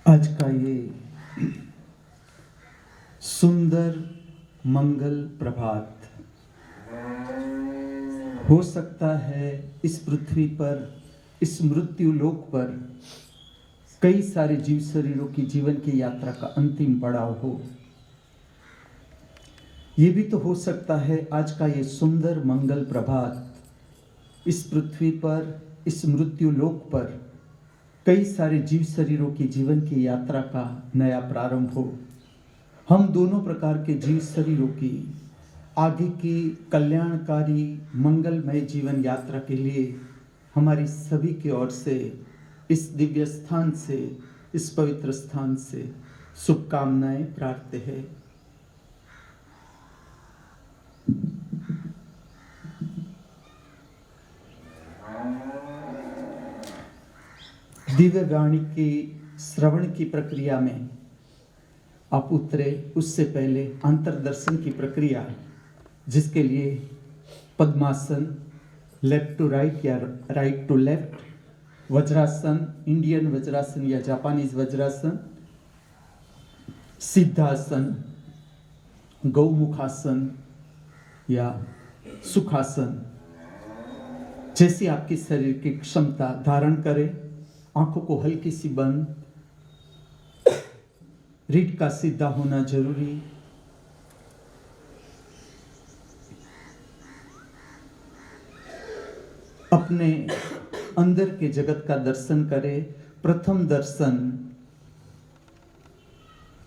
आज का ये सुंदर मंगल प्रभात हो सकता है इस पृथ्वी पर, इस मृत्यु लोक पर कई सारे जीव शरीरों की जीवन की यात्रा का अंतिम पड़ाव हो। ये भी तो हो सकता है आज का ये सुंदर मंगल प्रभात इस पृथ्वी पर, इस मृत्यु लोक पर कई सारे जीव शरीरों की जीवन की यात्रा का नया प्रारंभ हो। हम दोनों प्रकार के जीव शरीरों की आगे की कल्याणकारी मंगलमय जीवन यात्रा के लिए हमारी सभी की ओर से, इस दिव्य स्थान से, इस पवित्र स्थान से शुभकामनाएं प्रार्थना है। दिव्य वाणी की श्रवण की प्रक्रिया में आप उतरे उससे पहले अंतर्दर्शन की प्रक्रिया, जिसके लिए पद्मासन, लेफ्ट टू राइट या राइट टू लेफ्ट, वज्रासन, इंडियन वज्रासन या जापानीज वज्रासन, सिद्धासन, गौमुखासन या सुखासन, जैसी आपकी शरीर की क्षमता धारण करें। आंखों को हल्की सी बंद, रीढ़ का सीधा होना जरूरी। अपने अंदर के जगत का दर्शन करें। प्रथम दर्शन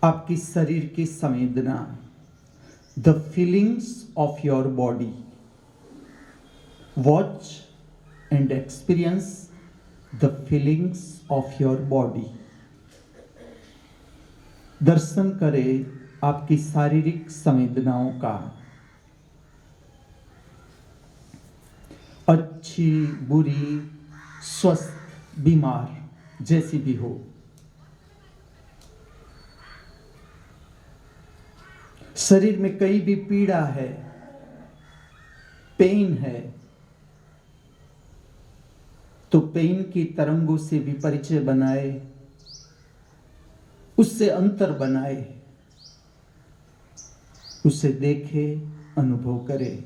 आपकी शरीर की संवेदना, the feelings of your body. Watch and experience the feelings of your body. दर्शन करें आपकी शारीरिक संवेदनाओं का, अच्छी, बुरी, स्वस्थ, बीमार, जैसी भी हो। शरीर में कहीं भी पीड़ा है, पेन है, तो पेन की तरंगों से भी परिचय बनाए, उससे अंतर बनाए, उसे देखे, अनुभव करे।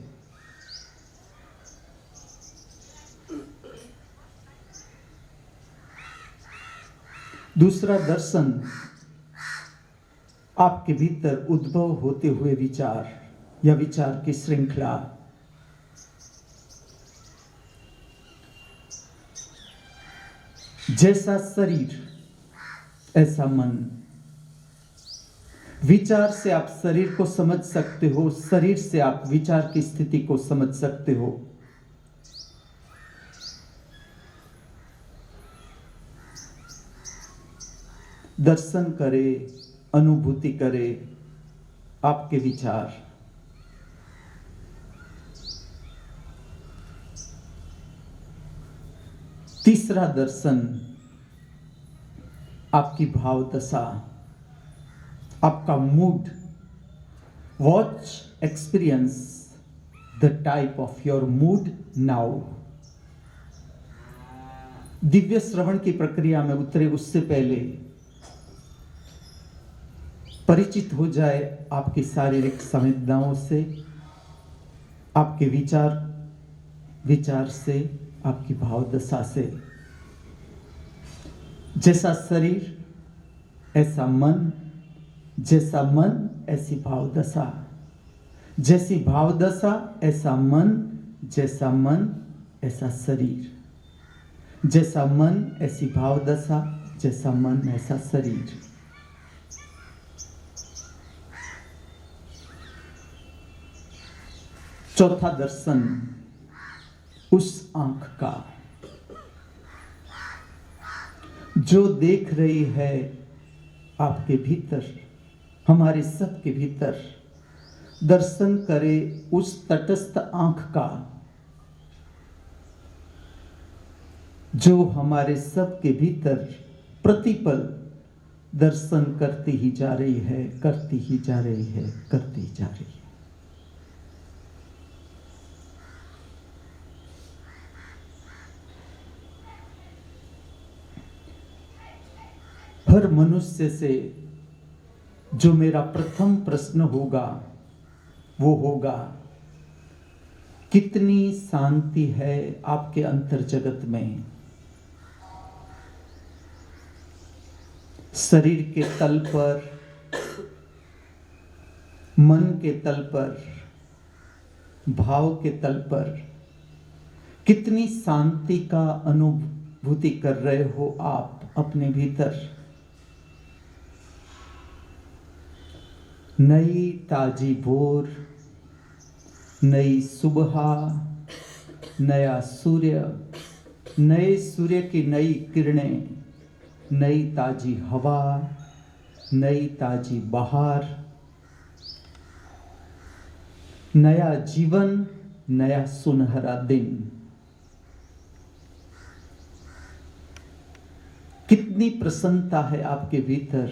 दूसरा दर्शन आपके भीतर उद्भव होते हुए विचार या विचार की श्रृंखला। जैसा शरीर ऐसा मन। विचार से आप शरीर को समझ सकते हो, शरीर से आप विचार की स्थिति को समझ सकते हो। दर्शन करे, अनुभूति करे आपके विचार। तीसरा दर्शन आपकी भाव दशा, आपका mood. Watch, experience the type of your mood now. Divya श्रवण की प्रक्रिया में उतरे उससे पहले परिचित हो जाए आपकी शारीरिक संवेदनाओं से, आपके विचार से, आपकी भाव दशा से। जैसा शरीर ऐसा मन, जैसा मन ऐसी भाव दशा, जैसी भाव दशा ऐसा मन, जैसा मन ऐसा शरीर, जैसा मन ऐसी भाव दशा, जैसा मन ऐसा शरीर। चौथा दर्शन उस आंख का जो देख रही है आपके भीतर, हमारे सब के भीतर। दर्शन करे उस तटस्थ आंख का जो हमारे सब के भीतर प्रतिपल दर्शन करती ही जा रही है, करती ही जा रही है, करती ही जा रही है। हर मनुष्य से जो मेरा प्रथम प्रश्न होगा वो होगा, कितनी शांति है आपके अंतर जगत में। शरीर के तल पर, मन के तल पर, भाव के तल पर कितनी शांति का अनुभूति कर रहे हो आप अपने भीतर। नई ताजी भोर, नई सुबह, नया सूर्य, नए सूर्य की नई किरणें, नई ताजी हवा, नई ताजी बहार, नया जीवन, नया सुनहरा दिन। कितनी प्रसन्नता है आपके भीतर,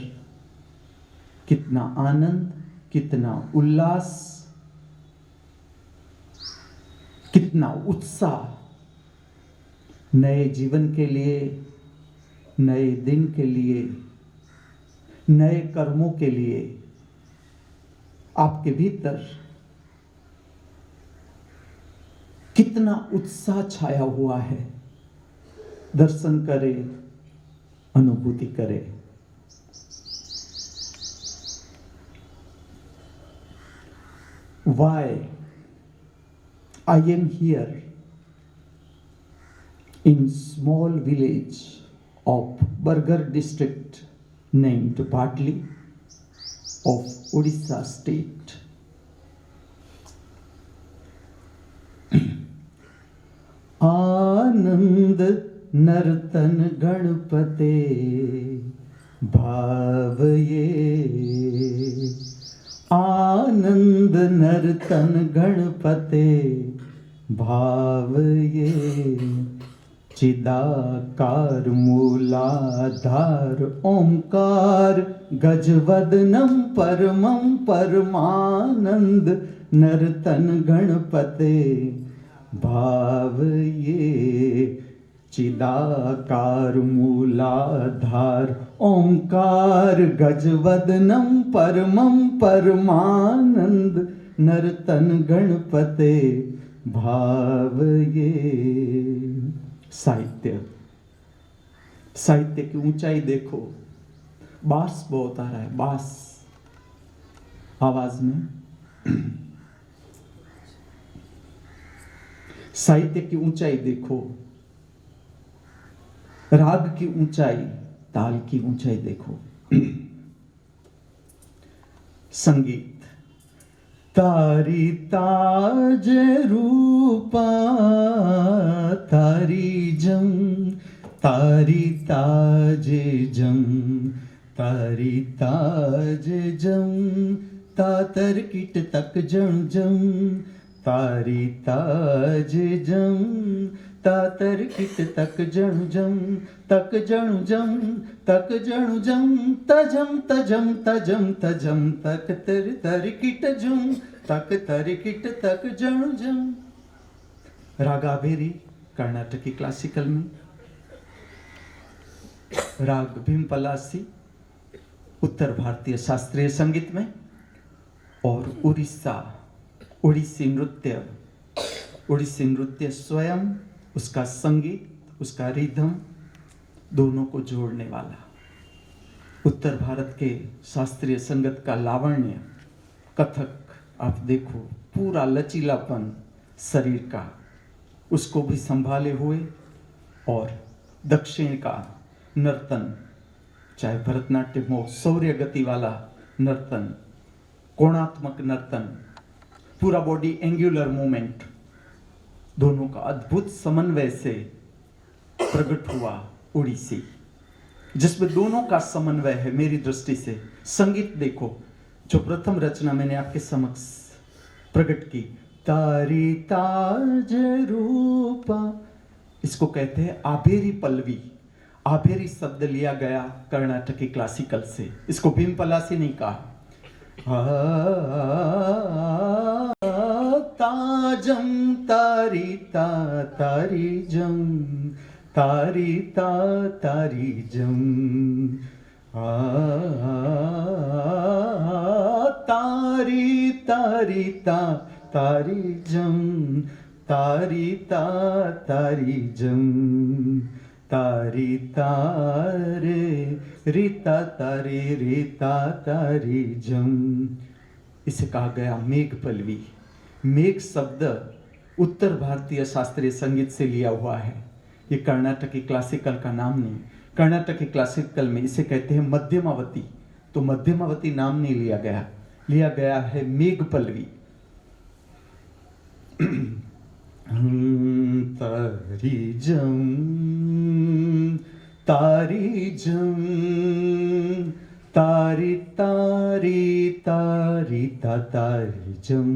कितना आनंद, कितना उल्लास, कितना उत्साह नए जीवन के लिए, नए दिन के लिए, नए कर्मों के लिए। आपके भीतर कितना उत्साह छाया हुआ है। दर्शन करें, अनुभूति करें। Why I am here in small village of Bargarh district named Bhatli of Odisha state. आनंद नर्तन गणपते भावये, आनंद नर्तन गणपते भावये, चिदाकार मूलाधार ओंकार गजवदनम परमं परमानंद नर्तन गणपते भावये, चिदाकार मूलाधार ओंकार गजवदनम परमं परमानंद नर्तन गणपते भावये। साहित्य, साहित्य की ऊंचाई देखो। बास बहुत आ रहा है, बास आवाज में। साहित्य की ऊंचाई देखो, राग की ऊंचाई, ताल की ऊंचाई देखो। संगीत, तारी ताज रूपा तारी जम, तारी ताज जम, तारी ताज जम, तातर किट तक जम जम, तारी ताज जम, तातर किट तक जणु जम, तक जणु जम, तक जणु जम, तजम तजम तजम तजम, तक तर तर किट जुम, तक तर किट तक जणु जम। राग आभेरी कर्नाटकी क्लासिकल में, राग भीमपलासी उत्तर भारतीय शास्त्रीय संगीत में, और उड़ीसा ओडिसी नृत्य, ओडिसी नृत्य स्वयं, उसका संगीत, उसका रिदम, दोनों को जोड़ने वाला। उत्तर भारत के शास्त्रीय संगीत का लावण्य, कथक आप देखो, पूरा लचीलापन शरीर का, उसको भी संभाले हुए। और दक्षिण का नर्तन, चाहे भरतनाट्यम हो, शौर्य गति वाला नर्तन, कोणात्मक नर्तन, पूरा बॉडी एंगुलर मूवमेंट, दोनों का अद्भुत समन्वय से प्रकट हुआ ओडिसी, जिसमें दोनों का समन्वय है। मेरी दृष्टि से संगीत देखो, जो प्रथम रचना मैंने आपके समक्ष प्रकट की, तारी ताज रूपा, इसको कहते हैं आभेरी पल्लवी। आभेरी शब्द लिया गया कर्नाटकी क्लासिकल से, इसको भीमपलासी नहीं कहा। ताजम तारी ता तारी जम, तारी ता तारी जम, तारी तारी ता तारी जम तारी ता तारी जम तारी तारे रीता तारी रीता तारी जम। इसे कहा गया मेघ पल्लवी। मेघ शब्द उत्तर भारतीय शास्त्रीय संगीत से लिया हुआ है। ये कर्नाटकी क्लासिकल का नाम नहीं। कर्नाटकी क्लासिकल में इसे कहते हैं मध्यमावती। तो मध्यमावती नाम नहीं लिया गया है मेघ पल्लवी। तारी जम तारी जम तारी तारी तारी ता तारी जम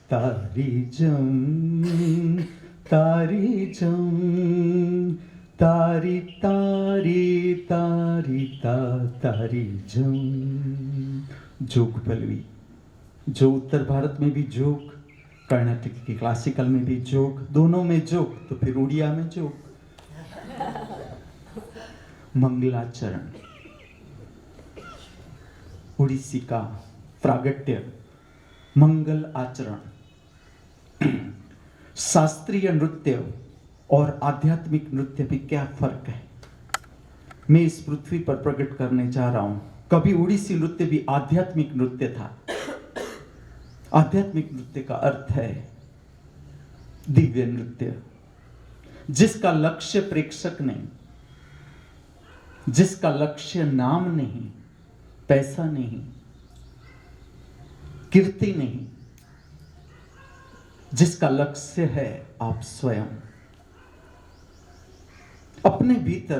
तारी जम तारी जम तारी तारी तारी ता तारी जम। जोग पल्लवी, जो उत्तर भारत में भी जोग, कर्नाटक की क्लासिकल में भी जोग, दोनों में जोग, तो फिर उड़िया में जोग। मंगलाचरण उड़ीसी का प्रागट्य, मंगल आचरण। शास्त्रीय नृत्य और आध्यात्मिक नृत्य में क्या फर्क है, मैं इस पृथ्वी पर प्रकट करने जा रहा हूं। कभी उड़ीसी नृत्य भी आध्यात्मिक नृत्य था। आध्यात्मिक नृत्य का अर्थ है दिव्य नृत्य, जिसका लक्ष्य प्रेक्षक नहीं, जिसका लक्ष्य नाम नहीं, पैसा नहीं, कीर्ति नहीं, जिसका लक्ष्य है आप स्वयं। अपने भीतर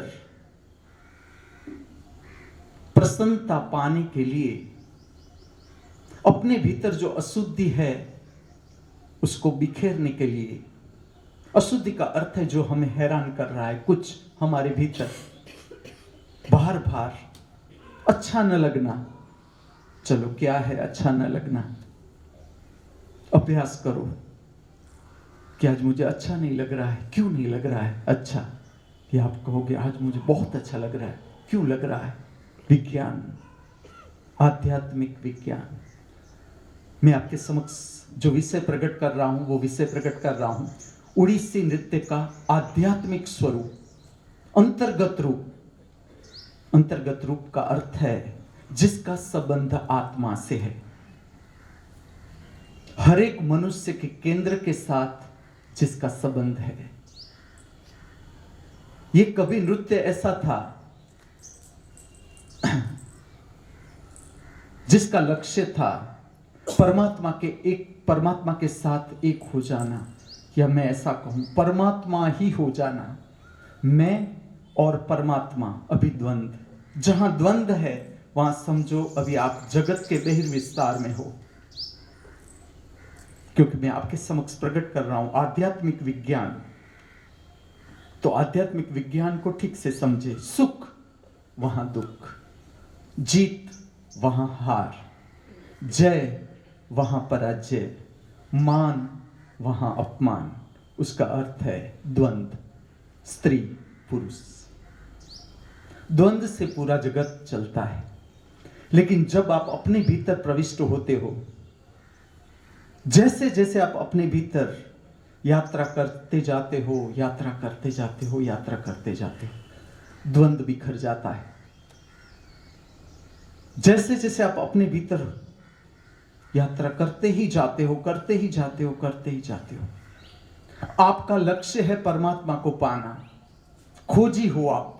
प्रसन्नता पाने के लिए, अपने भीतर जो अशुद्धि है उसको बिखेरने के लिए। अशुद्धि का अर्थ है जो हमें हैरान कर रहा है, कुछ हमारे भीतर बाहर बाहर अच्छा न लगना। चलो क्या है अच्छा न लगना, अभ्यास करो कि आज मुझे अच्छा नहीं लग रहा है। क्यों नहीं लग रहा है अच्छा, कि आप कहोगे आज मुझे बहुत अच्छा लग रहा है। क्यों लग रहा है? विज्ञान, आध्यात्मिक विज्ञान। मैं आपके समक्ष जो विषय प्रकट कर रहा हूं वो विषय प्रकट कर रहा हूं उड़ीसी नृत्य का आध्यात्मिक स्वरूप, अंतर्गत रूप। अंतर्गत रूप का अर्थ है जिसका संबंध आत्मा से है, हर एक मनुष्य के केंद्र के साथ जिसका संबंध है। ये कभी नृत्य ऐसा था जिसका लक्ष्य था परमात्मा के साथ एक हो जाना, या मैं ऐसा कहूं परमात्मा ही हो जाना। मैं और परमात्मा अभी द्वंद्व, जहां द्वंद्व है वहां समझो अभी आप जगत के बहिर्विस्तार में हो। क्योंकि मैं आपके समक्ष प्रकट कर रहा हूं आध्यात्मिक विज्ञान, तो आध्यात्मिक विज्ञान को ठीक से समझे। सुख वहां दुख, जीत वहां हार, जय वहां पराजय, मान वहां अपमान। उसका अर्थ है द्वंद्व, स्त्री पुरुष। द्वंद्व से पूरा जगत चलता है। लेकिन जब आप अपने भीतर प्रविष्ट होते हो, जैसे जैसे आप अपने भीतर यात्रा करते जाते हो, यात्रा करते जाते हो, यात्रा करते जाते हो, द्वंद्व बिखर जाता है। जैसे जैसे आप अपने भीतर यात्रा करते ही जाते हो, करते ही जाते हो, करते ही जाते हो, आपका लक्ष्य है परमात्मा को पाना। खोजी हो आप।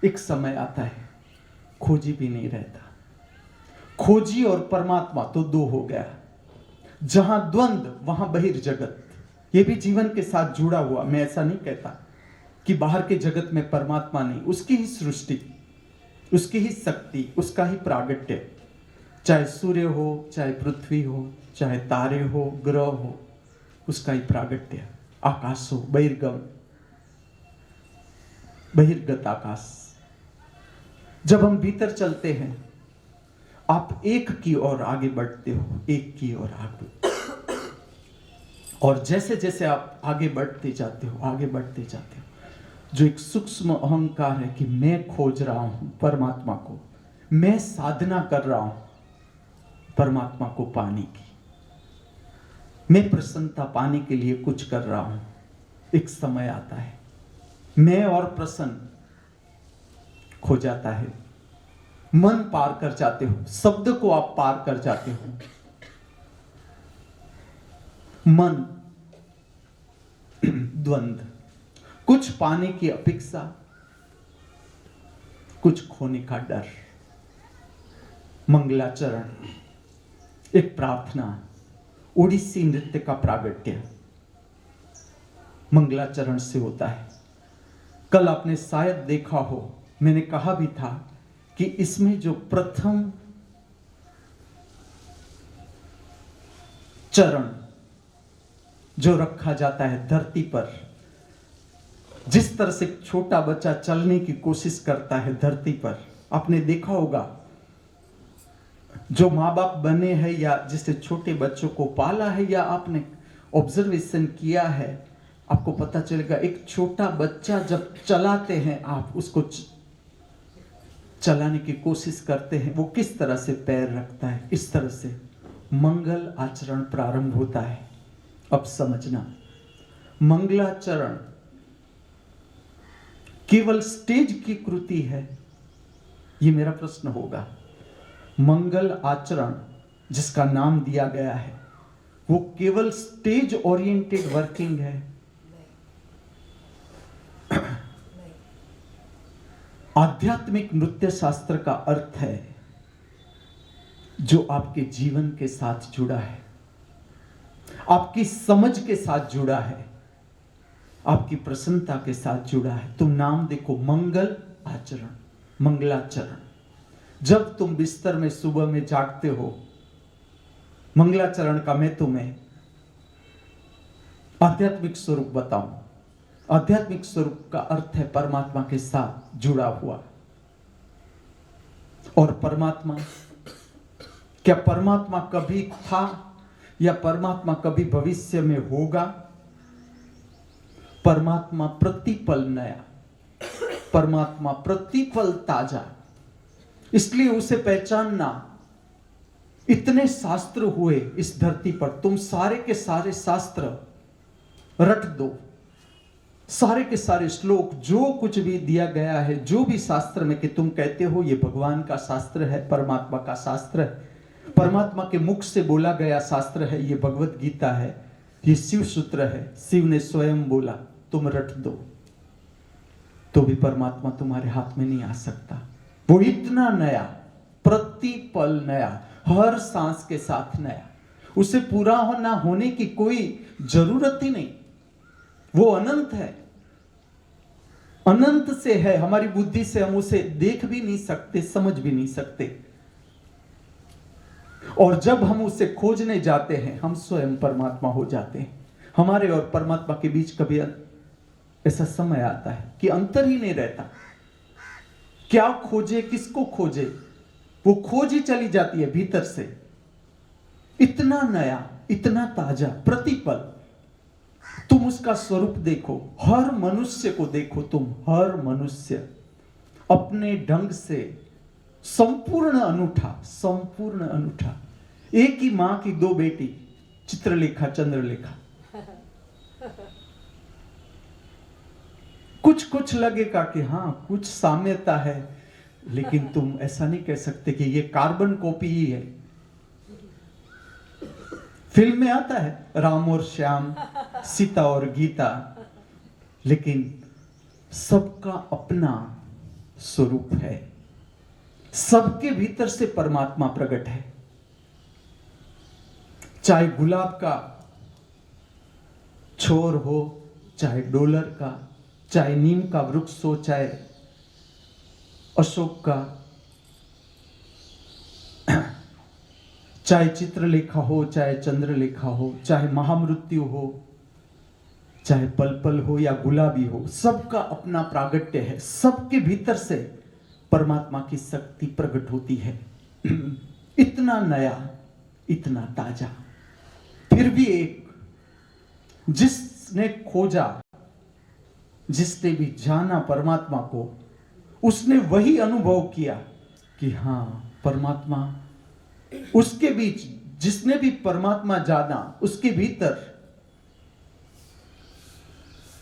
एक समय आता है खोजी भी नहीं रहता। खोजी और परमात्मा तो दो हो गया। जहां द्वंद्व वहां बहिर्जगत। यह भी जीवन के साथ जुड़ा हुआ। मैं ऐसा नहीं कहता कि बाहर के जगत में परमात्मा नहीं, उसकी ही सृष्टि, उसकी ही शक्ति, उसका ही प्रागट्य। चाहे सूर्य हो, चाहे पृथ्वी हो, चाहे तारे हो, ग्रह हो, उसका ही प्रागट्य। आकाश हो, बहिर्गत आकाश। जब हम भीतर चलते हैं, आप एक की ओर आगे बढ़ते हो, एक की ओर आगे। और जैसे जैसे आप आगे बढ़ते जाते हो, आगे बढ़ते जाते हो, जो एक सूक्ष्म अहंकार है कि मैं खोज रहा हूं परमात्मा को, मैं साधना कर रहा हूं परमात्मा को पाने की, मैं प्रसन्नता पाने के लिए कुछ कर रहा हूं। एक समय आता है मैं और प्रसन्न खो जाता है, मन पार कर जाते हो, शब्द को आप पार कर जाते हो। मन द्वंद्व, कुछ पाने की अपेक्षा, कुछ खोने का डर। मंगलाचरण एक प्रार्थना, ओडिसी नृत्य का प्रागट्य मंगलाचरण से होता है। कल आपने शायद देखा हो, मैंने कहा भी था कि इसमें जो प्रथम चरण जो रखा जाता है धरती पर, जिस तरह से छोटा बच्चा चलने की कोशिश करता है धरती पर, आपने देखा होगा। जो माँ बाप बने हैं या जिससे छोटे बच्चों को पाला है या आपने ऑब्जर्वेशन किया है, आपको पता चलेगा एक छोटा बच्चा जब चलाते हैं, आप उसको चलाने की कोशिश करते हैं, वो किस तरह से पैर रखता है, इस तरह से मंगल आचरण प्रारंभ होता है। अब समझना, मंगलाचरण केवल स्टेज की कृति है, ये मेरा प्रश्न होगा। मंगल आचरण जिसका नाम दिया गया है वो केवल स्टेज ओरिएंटेड वर्किंग है। आध्यात्मिक नृत्य शास्त्र का अर्थ है जो आपके जीवन के साथ जुड़ा है, आपकी समझ के साथ जुड़ा है, आपकी प्रसन्नता के साथ जुड़ा है। तुम नाम देखो, मंगल आचरण, मंगलाचरण। जब तुम बिस्तर में सुबह में जागते हो, मंगलाचरण का मैं तुम्हें आध्यात्मिक स्वरूप बताऊं। आध्यात्मिक स्वरूप का अर्थ है परमात्मा के साथ जुड़ा हुआ। और परमात्मा, क्या परमात्मा कभी था या परमात्मा कभी भविष्य में होगा? परमात्मा प्रतिपल नया, परमात्मा प्रतिपल ताजा। इसलिए उसे पहचानना, इतने शास्त्र हुए इस धरती पर, तुम सारे के सारे शास्त्र रट दो, सारे के सारे श्लोक, जो कुछ भी दिया गया है, जो भी शास्त्र में कि तुम कहते हो ये भगवान का शास्त्र है, परमात्मा का शास्त्र है, परमात्मा के मुख से बोला गया शास्त्र है, ये भगवत गीता है, ये शिव सूत्र है, शिव ने स्वयं बोला, तुम रट दो तो भी परमात्मा तुम्हारे हाथ में नहीं आ सकता। वो इतना नया, प्रतिपल नया, हर सांस के साथ नया, उसे पूरा होना होने की कोई जरूरत ही नहीं। वो अनंत है, अनंत से है, हमारी बुद्धि से हम उसे देख भी नहीं सकते, समझ भी नहीं सकते। और जब हम उसे खोजने जाते हैं, हम स्वयं परमात्मा हो जाते हैं। हमारे और परमात्मा के बीच कभी ऐसा समय आता है कि अंतर ही नहीं रहता। क्या खोजे, किसको खोजे, वो खोज ही चली जाती है भीतर से। इतना नया, इतना ताजा, प्रतिपल। तुम उसका स्वरूप देखो, हर मनुष्य को देखो, तुम हर मनुष्य अपने ढंग से संपूर्ण अनूठा, संपूर्ण अनूठा। एक ही मां की दो बेटी, चित्रलेखा, चंद्रलेखा। कुछ कुछ लगेगा कि हाँ कुछ साम्यता है, लेकिन तुम ऐसा नहीं कह सकते कि ये कार्बन कॉपी ही है। फिल्म में आता है राम और श्याम, सीता और गीता, लेकिन सबका अपना स्वरूप है, सबके भीतर से परमात्मा प्रकट है। चाहे गुलाब का छोर हो, चाहे डोलर का, चाहे नीम का वृक्ष हो, चाहे अशोक का, चाहे चित्रलेखा हो, चाहे चंद्रलेखा हो, चाहे महामृत्यु हो, चाहे पल पल हो या गुलाबी हो, सबका अपना प्रागट्य है। सबके भीतर से परमात्मा की शक्ति प्रकट होती है। इतना नया, इतना ताजा। फिर भी एक, जिसने खोजा, जिसने भी जाना परमात्मा को, उसने वही अनुभव किया कि हाँ, परमात्मा उसके बीच, जिसने भी परमात्मा जाना उसके भीतर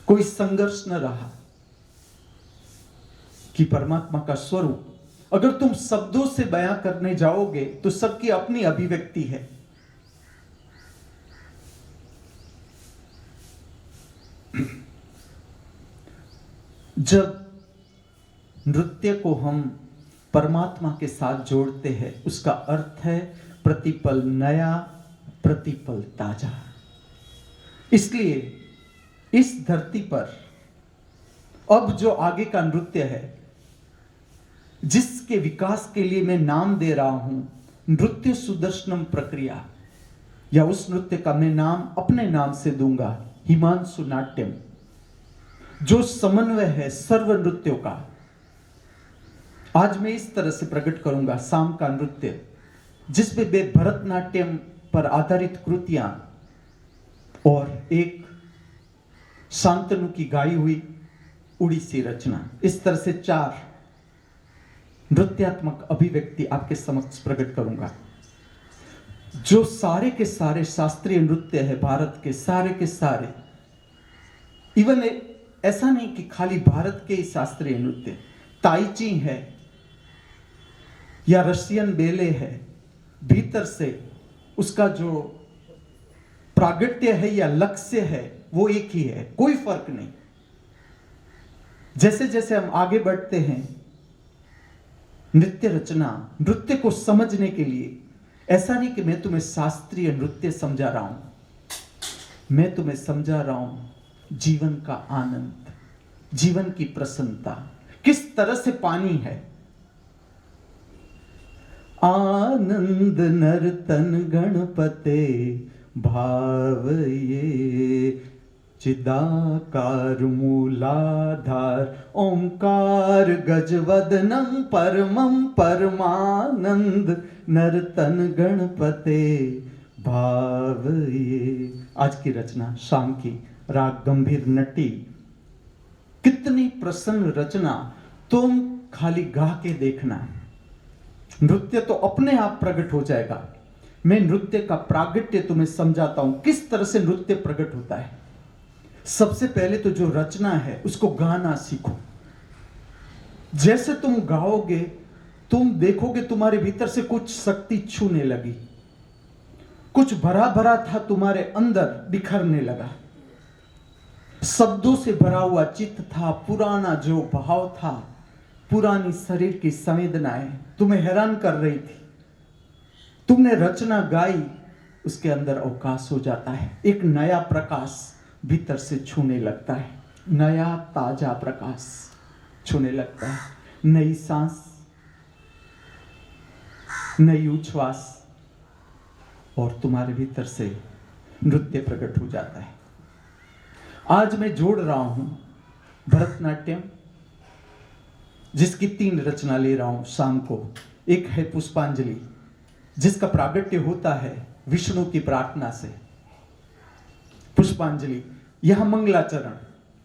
कोई संघर्ष न रहा। कि परमात्मा का स्वरूप अगर तुम शब्दों से बयां करने जाओगे तो सबकी अपनी अभिव्यक्ति है। जब नृत्य को हम परमात्मा के साथ जोड़ते हैं, उसका अर्थ है प्रतिपल नया, प्रतिपल ताजा। इसलिए इस धरती पर अब जो आगे का नृत्य है, जिसके विकास के लिए मैं नाम दे रहा हूं नृत्य सुदर्शनम प्रक्रिया, या उस नृत्य का मैं नाम अपने नाम से दूंगा, हिमांशु नाट्यम, जो समन्वय है सर्व नृत्यों का। आज मैं इस तरह से प्रकट करूंगा शाम का नृत्य, जिसमें वे भरतनाट्यम पर आधारित कृतियां और एक शांतनु की गाई हुई उड़ीसी रचना, इस तरह से 4 नृत्यात्मक अभिव्यक्ति आपके समक्ष प्रकट करूंगा, जो सारे के सारे शास्त्रीय नृत्य है भारत के सारे। इवन ऐसा नहीं कि खाली भारत के शास्त्रीय नृत्य, ताइची है या रशियन बेले है, भीतर से उसका जो प्रागट्य है या लक्ष्य है वो एक ही है, कोई फर्क नहीं। जैसे जैसे हम आगे बढ़ते हैं नृत्य रचना, नृत्य को समझने के लिए, ऐसा नहीं कि मैं तुम्हें शास्त्रीय नृत्य समझा रहा हूं, मैं तुम्हें समझा रहा हूं जीवन का आनंद, जीवन की प्रसन्नता किस तरह से पानी है। आनंद नर्तन गणपते भावये, चिदाकार मूलाधार ओंकार गजवदनं परमं परमानंद नर्तन गणपते भावये। आज की रचना शाम की, राग गंभीर नटी, कितनी प्रसन्न रचना, तुम खाली गा के देखना, नृत्य तो अपने आप प्रकट हो जाएगा। मैं नृत्य का प्रागट्य तुम्हें समझाता हूं, किस तरह से नृत्य प्रकट होता है। सबसे पहले तो जो रचना है उसको गाना सीखो। जैसे तुम गाओगे तुम देखोगे तुम्हारे भीतर से कुछ शक्ति छूने लगी, कुछ भरा भरा था तुम्हारे अंदर बिखरने लगा, शब्दों से भरा हुआ चित्त था, पुराना जो भाव था, पुरानी शरीर की संवेदनाएं तुम्हें हैरान कर रही थी। तुमने रचना गाई, उसके अंदर अवकाश हो जाता है, एक नया प्रकाश भीतर से छूने लगता है, नया ताजा प्रकाश छूने लगता है, नई सांस, नई उच्छ्वास, और तुम्हारे भीतर से नृत्य प्रकट हो जाता है। आज मैं जोड़ रहा हूं भरतनाट्यम, जिसकी 3 रचना ले रहा हूं शाम को। एक है पुष्पांजलि, जिसका प्रागट्य होता है विष्णु की प्रार्थना से। पुष्पांजलि, यह मंगलाचरण,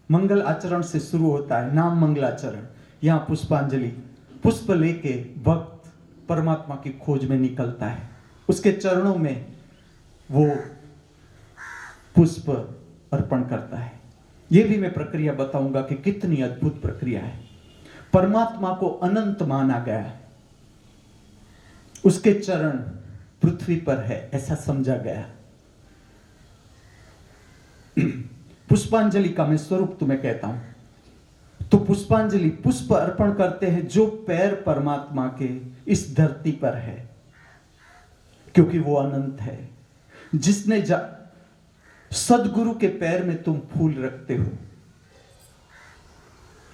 मंगल आचरण से शुरू होता है, नाम मंगलाचरण। यहां पुष्पांजलि, पुष्प लेके भक्त परमात्मा की खोज में निकलता है, उसके चरणों में वो पुष्प अर्पण करता है। यह भी मैं प्रक्रिया बताऊंगा कि कितनी अद्भुत प्रक्रिया है। परमात्मा को अनंत माना गया, उसके चरण पृथ्वी पर है ऐसा समझा गया। पुष्पांजलि का मैं स्वरूप तुम्हें कहता हूं। तो पुष्पांजलि, पुष्प अर्पण करते हैं जो पैर परमात्मा के इस धरती पर है, क्योंकि वो अनंत है। जिसने सदगुरु के पैर में तुम फूल रखते हो,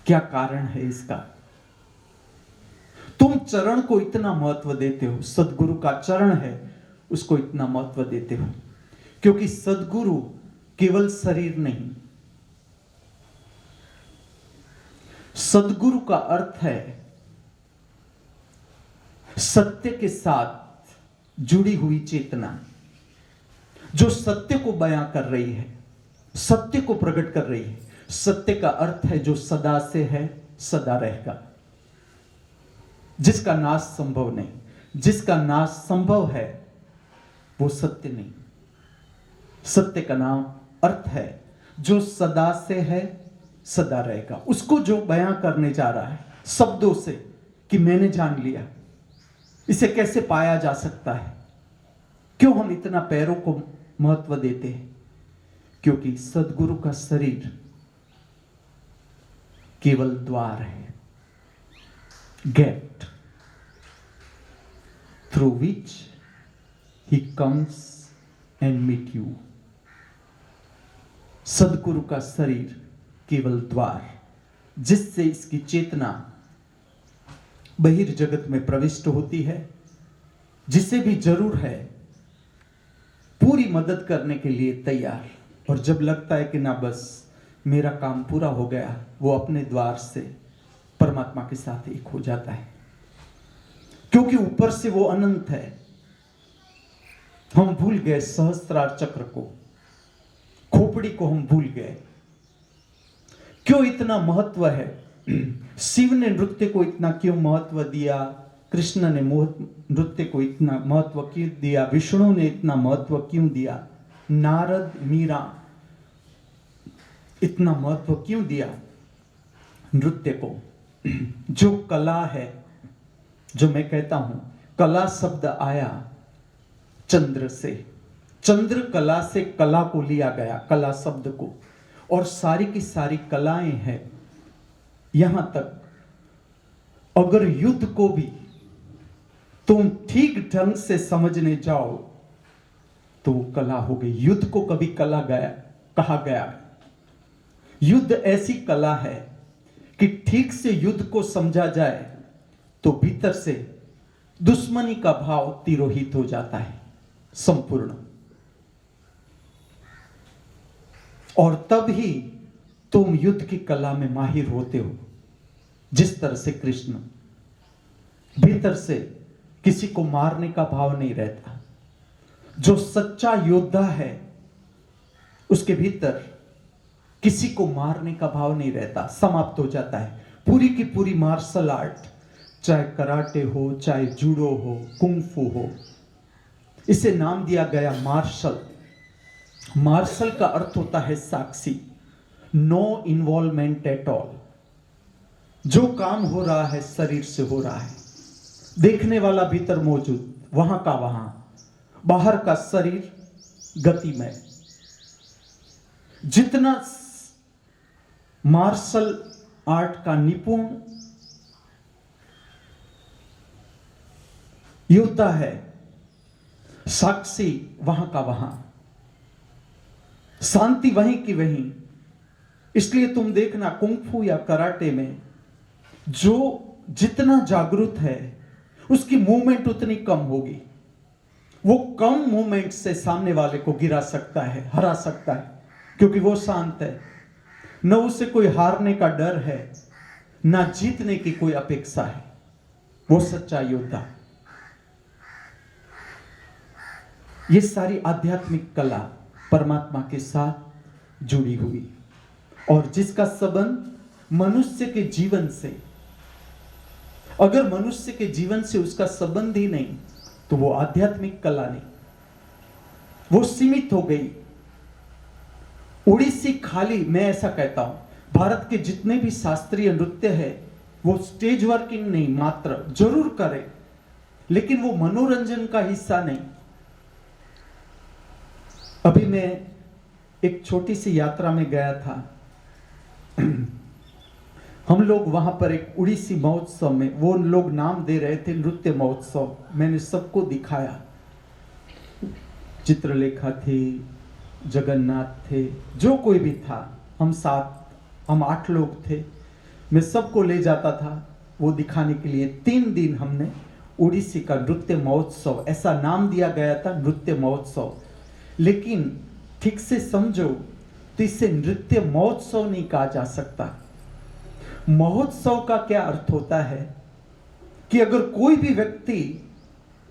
क्या कारण है इसका? तुम चरण को इतना महत्व देते हो, सदगुरु का चरण है उसको इतना महत्व देते हो, क्योंकि सदगुरु केवल शरीर नहीं, सदगुरु का अर्थ है सत्य के साथ जुड़ी हुई चेतना, जो सत्य को बयां कर रही है, सत्य को प्रकट कर रही है। सत्य का अर्थ है जो सदा से है, सदा रहेगा, जिसका नाश संभव नहीं। जिसका नाश संभव है वो सत्य नहीं। सत्य का नाम अर्थ है जो सदा से है, सदा रहेगा। उसको जो बयां करने जा रहा है शब्दों से कि मैंने जान लिया, इसे कैसे पाया जा सकता है? क्यों हम इतना पैरों को महत्व देते हैं? क्योंकि सदगुरु का शरीर केवल द्वार है, gate through which he comes and meet you. Sadhguru का शरीर केवल द्वार, जिससे इसकी चेतना बहिर्जगत में प्रविष्ट होती है। जिसे भी जरूर है पूरी मदद करने के लिए तैयार, और जब लगता है कि ना बस मेरा काम पूरा हो गया, वो अपने द्वार से परमात्मा के साथ एक हो जाता है, क्योंकि ऊपर से वो अनंत है। हम भूल गए सहस्त्रार चक्र को, खोपड़ी को हम भूल गए। क्यों इतना महत्व है? शिव ने नृत्य को इतना क्यों महत्व दिया? कृष्ण ने नृत्य को इतना महत्व क्यों दिया? विष्णु ने इतना महत्व क्यों दिया? नारद, मीरा इतना महत्व क्यों दिया नृत्य को? जो कला है, जो मैं कहता हूं कला शब्द आया चंद्र से, चंद्र कला से कला को लिया गया, कला शब्द को, और सारी की सारी कलाएं हैं। यहां तक अगर युद्ध को भी तुम ठीक ढंग से समझने जाओ तो वो कला हो गई। युद्ध को कभी कला कहा गया? युद्ध ऐसी कला है कि ठीक से युद्ध को समझा जाए तो भीतर से दुश्मनी का भाव तिरोहित हो जाता है संपूर्ण, और तब ही तुम युद्ध की कला में माहिर होते हो। जिस तरह से कृष्ण भीतर से किसी को मारने का भाव नहीं रहता। जो सच्चा योद्धा है उसके भीतर किसी को मारने का भाव नहीं रहता, समाप्त हो जाता है। पूरी की पूरी मार्शल आर्ट, चाहे कराटे हो, चाहे जूडो हो, कुंफू हो, इसे नाम दिया गया मार्शल। मार्शल का अर्थ होता है साक्षी, नो इन्वॉल्वमेंट एट ऑल। जो काम हो रहा है शरीर से हो रहा है, देखने वाला भीतर मौजूद, वहां का वहां, बाहर का शरीर गति में। जितना मार्शल आर्ट का निपुण योद्धा है, साक्षी वहां का वहां, शांति वहीं की वहीं। इसलिए तुम देखना कुंफू या कराटे में जो जितना जागरूक है उसकी मूवमेंट उतनी कम होगी। वो कम मूवमेंट से सामने वाले को गिरा सकता है, हरा सकता है, क्योंकि वो शांत है। न उसे कोई हारने का डर है, ना जीतने की कोई अपेक्षा है। वो सच्चा योद्धा। ये सारी आध्यात्मिक कला परमात्मा के साथ जुड़ी हुई, और जिसका संबंध मनुष्य के जीवन से, अगर मनुष्य के जीवन से उसका संबंध ही नहीं तो वो आध्यात्मिक कला नहीं, वो सीमित हो गई। उड़ीसी खाली, मैं ऐसा कहता हूं, भारत के जितने भी शास्त्रीय नृत्य है वो स्टेज वर्किंग नहीं, मात्र जरूर करे, लेकिन वो मनोरंजन का हिस्सा नहीं। अभी मैं एक छोटी सी यात्रा में गया था। हम लोग वहां पर एक उड़ीसी महोत्सव में, वो लोग नाम दे रहे थे नृत्य महोत्सव, मैंने सबको दिखाया। चित्रलेखा थी, जगन्नाथ थे, जो कोई भी था, हम 8 लोग थे। मैं सबको ले जाता था वो दिखाने के लिए। 3 दिन हमने उड़ीसी का नृत्य महोत्सव, ऐसा नाम दिया गया था नृत्य महोत्सव, लेकिन ठीक से समझो तो इसे नृत्य महोत्सव नहीं कहा जा सकता। महोत्सव का क्या अर्थ होता है कि अगर कोई भी व्यक्ति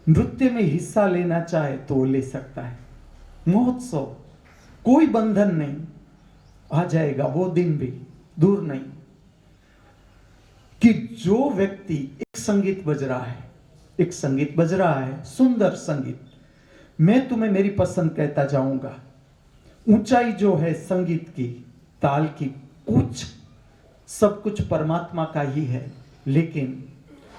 नृत्य में हिस्सा लेना चाहे तो वो ले सकता है। महोत्सव, कोई बंधन नहीं, आ जाएगा वो दिन भी, दूर नहीं, कि जो व्यक्ति एक संगीत बज रहा है, सुंदर संगीत, मैं तुम्हें मेरी पसंद कहता जाऊंगा। ऊंचाई जो है संगीत की, ताल की, कुछ सब कुछ परमात्मा का ही है, लेकिन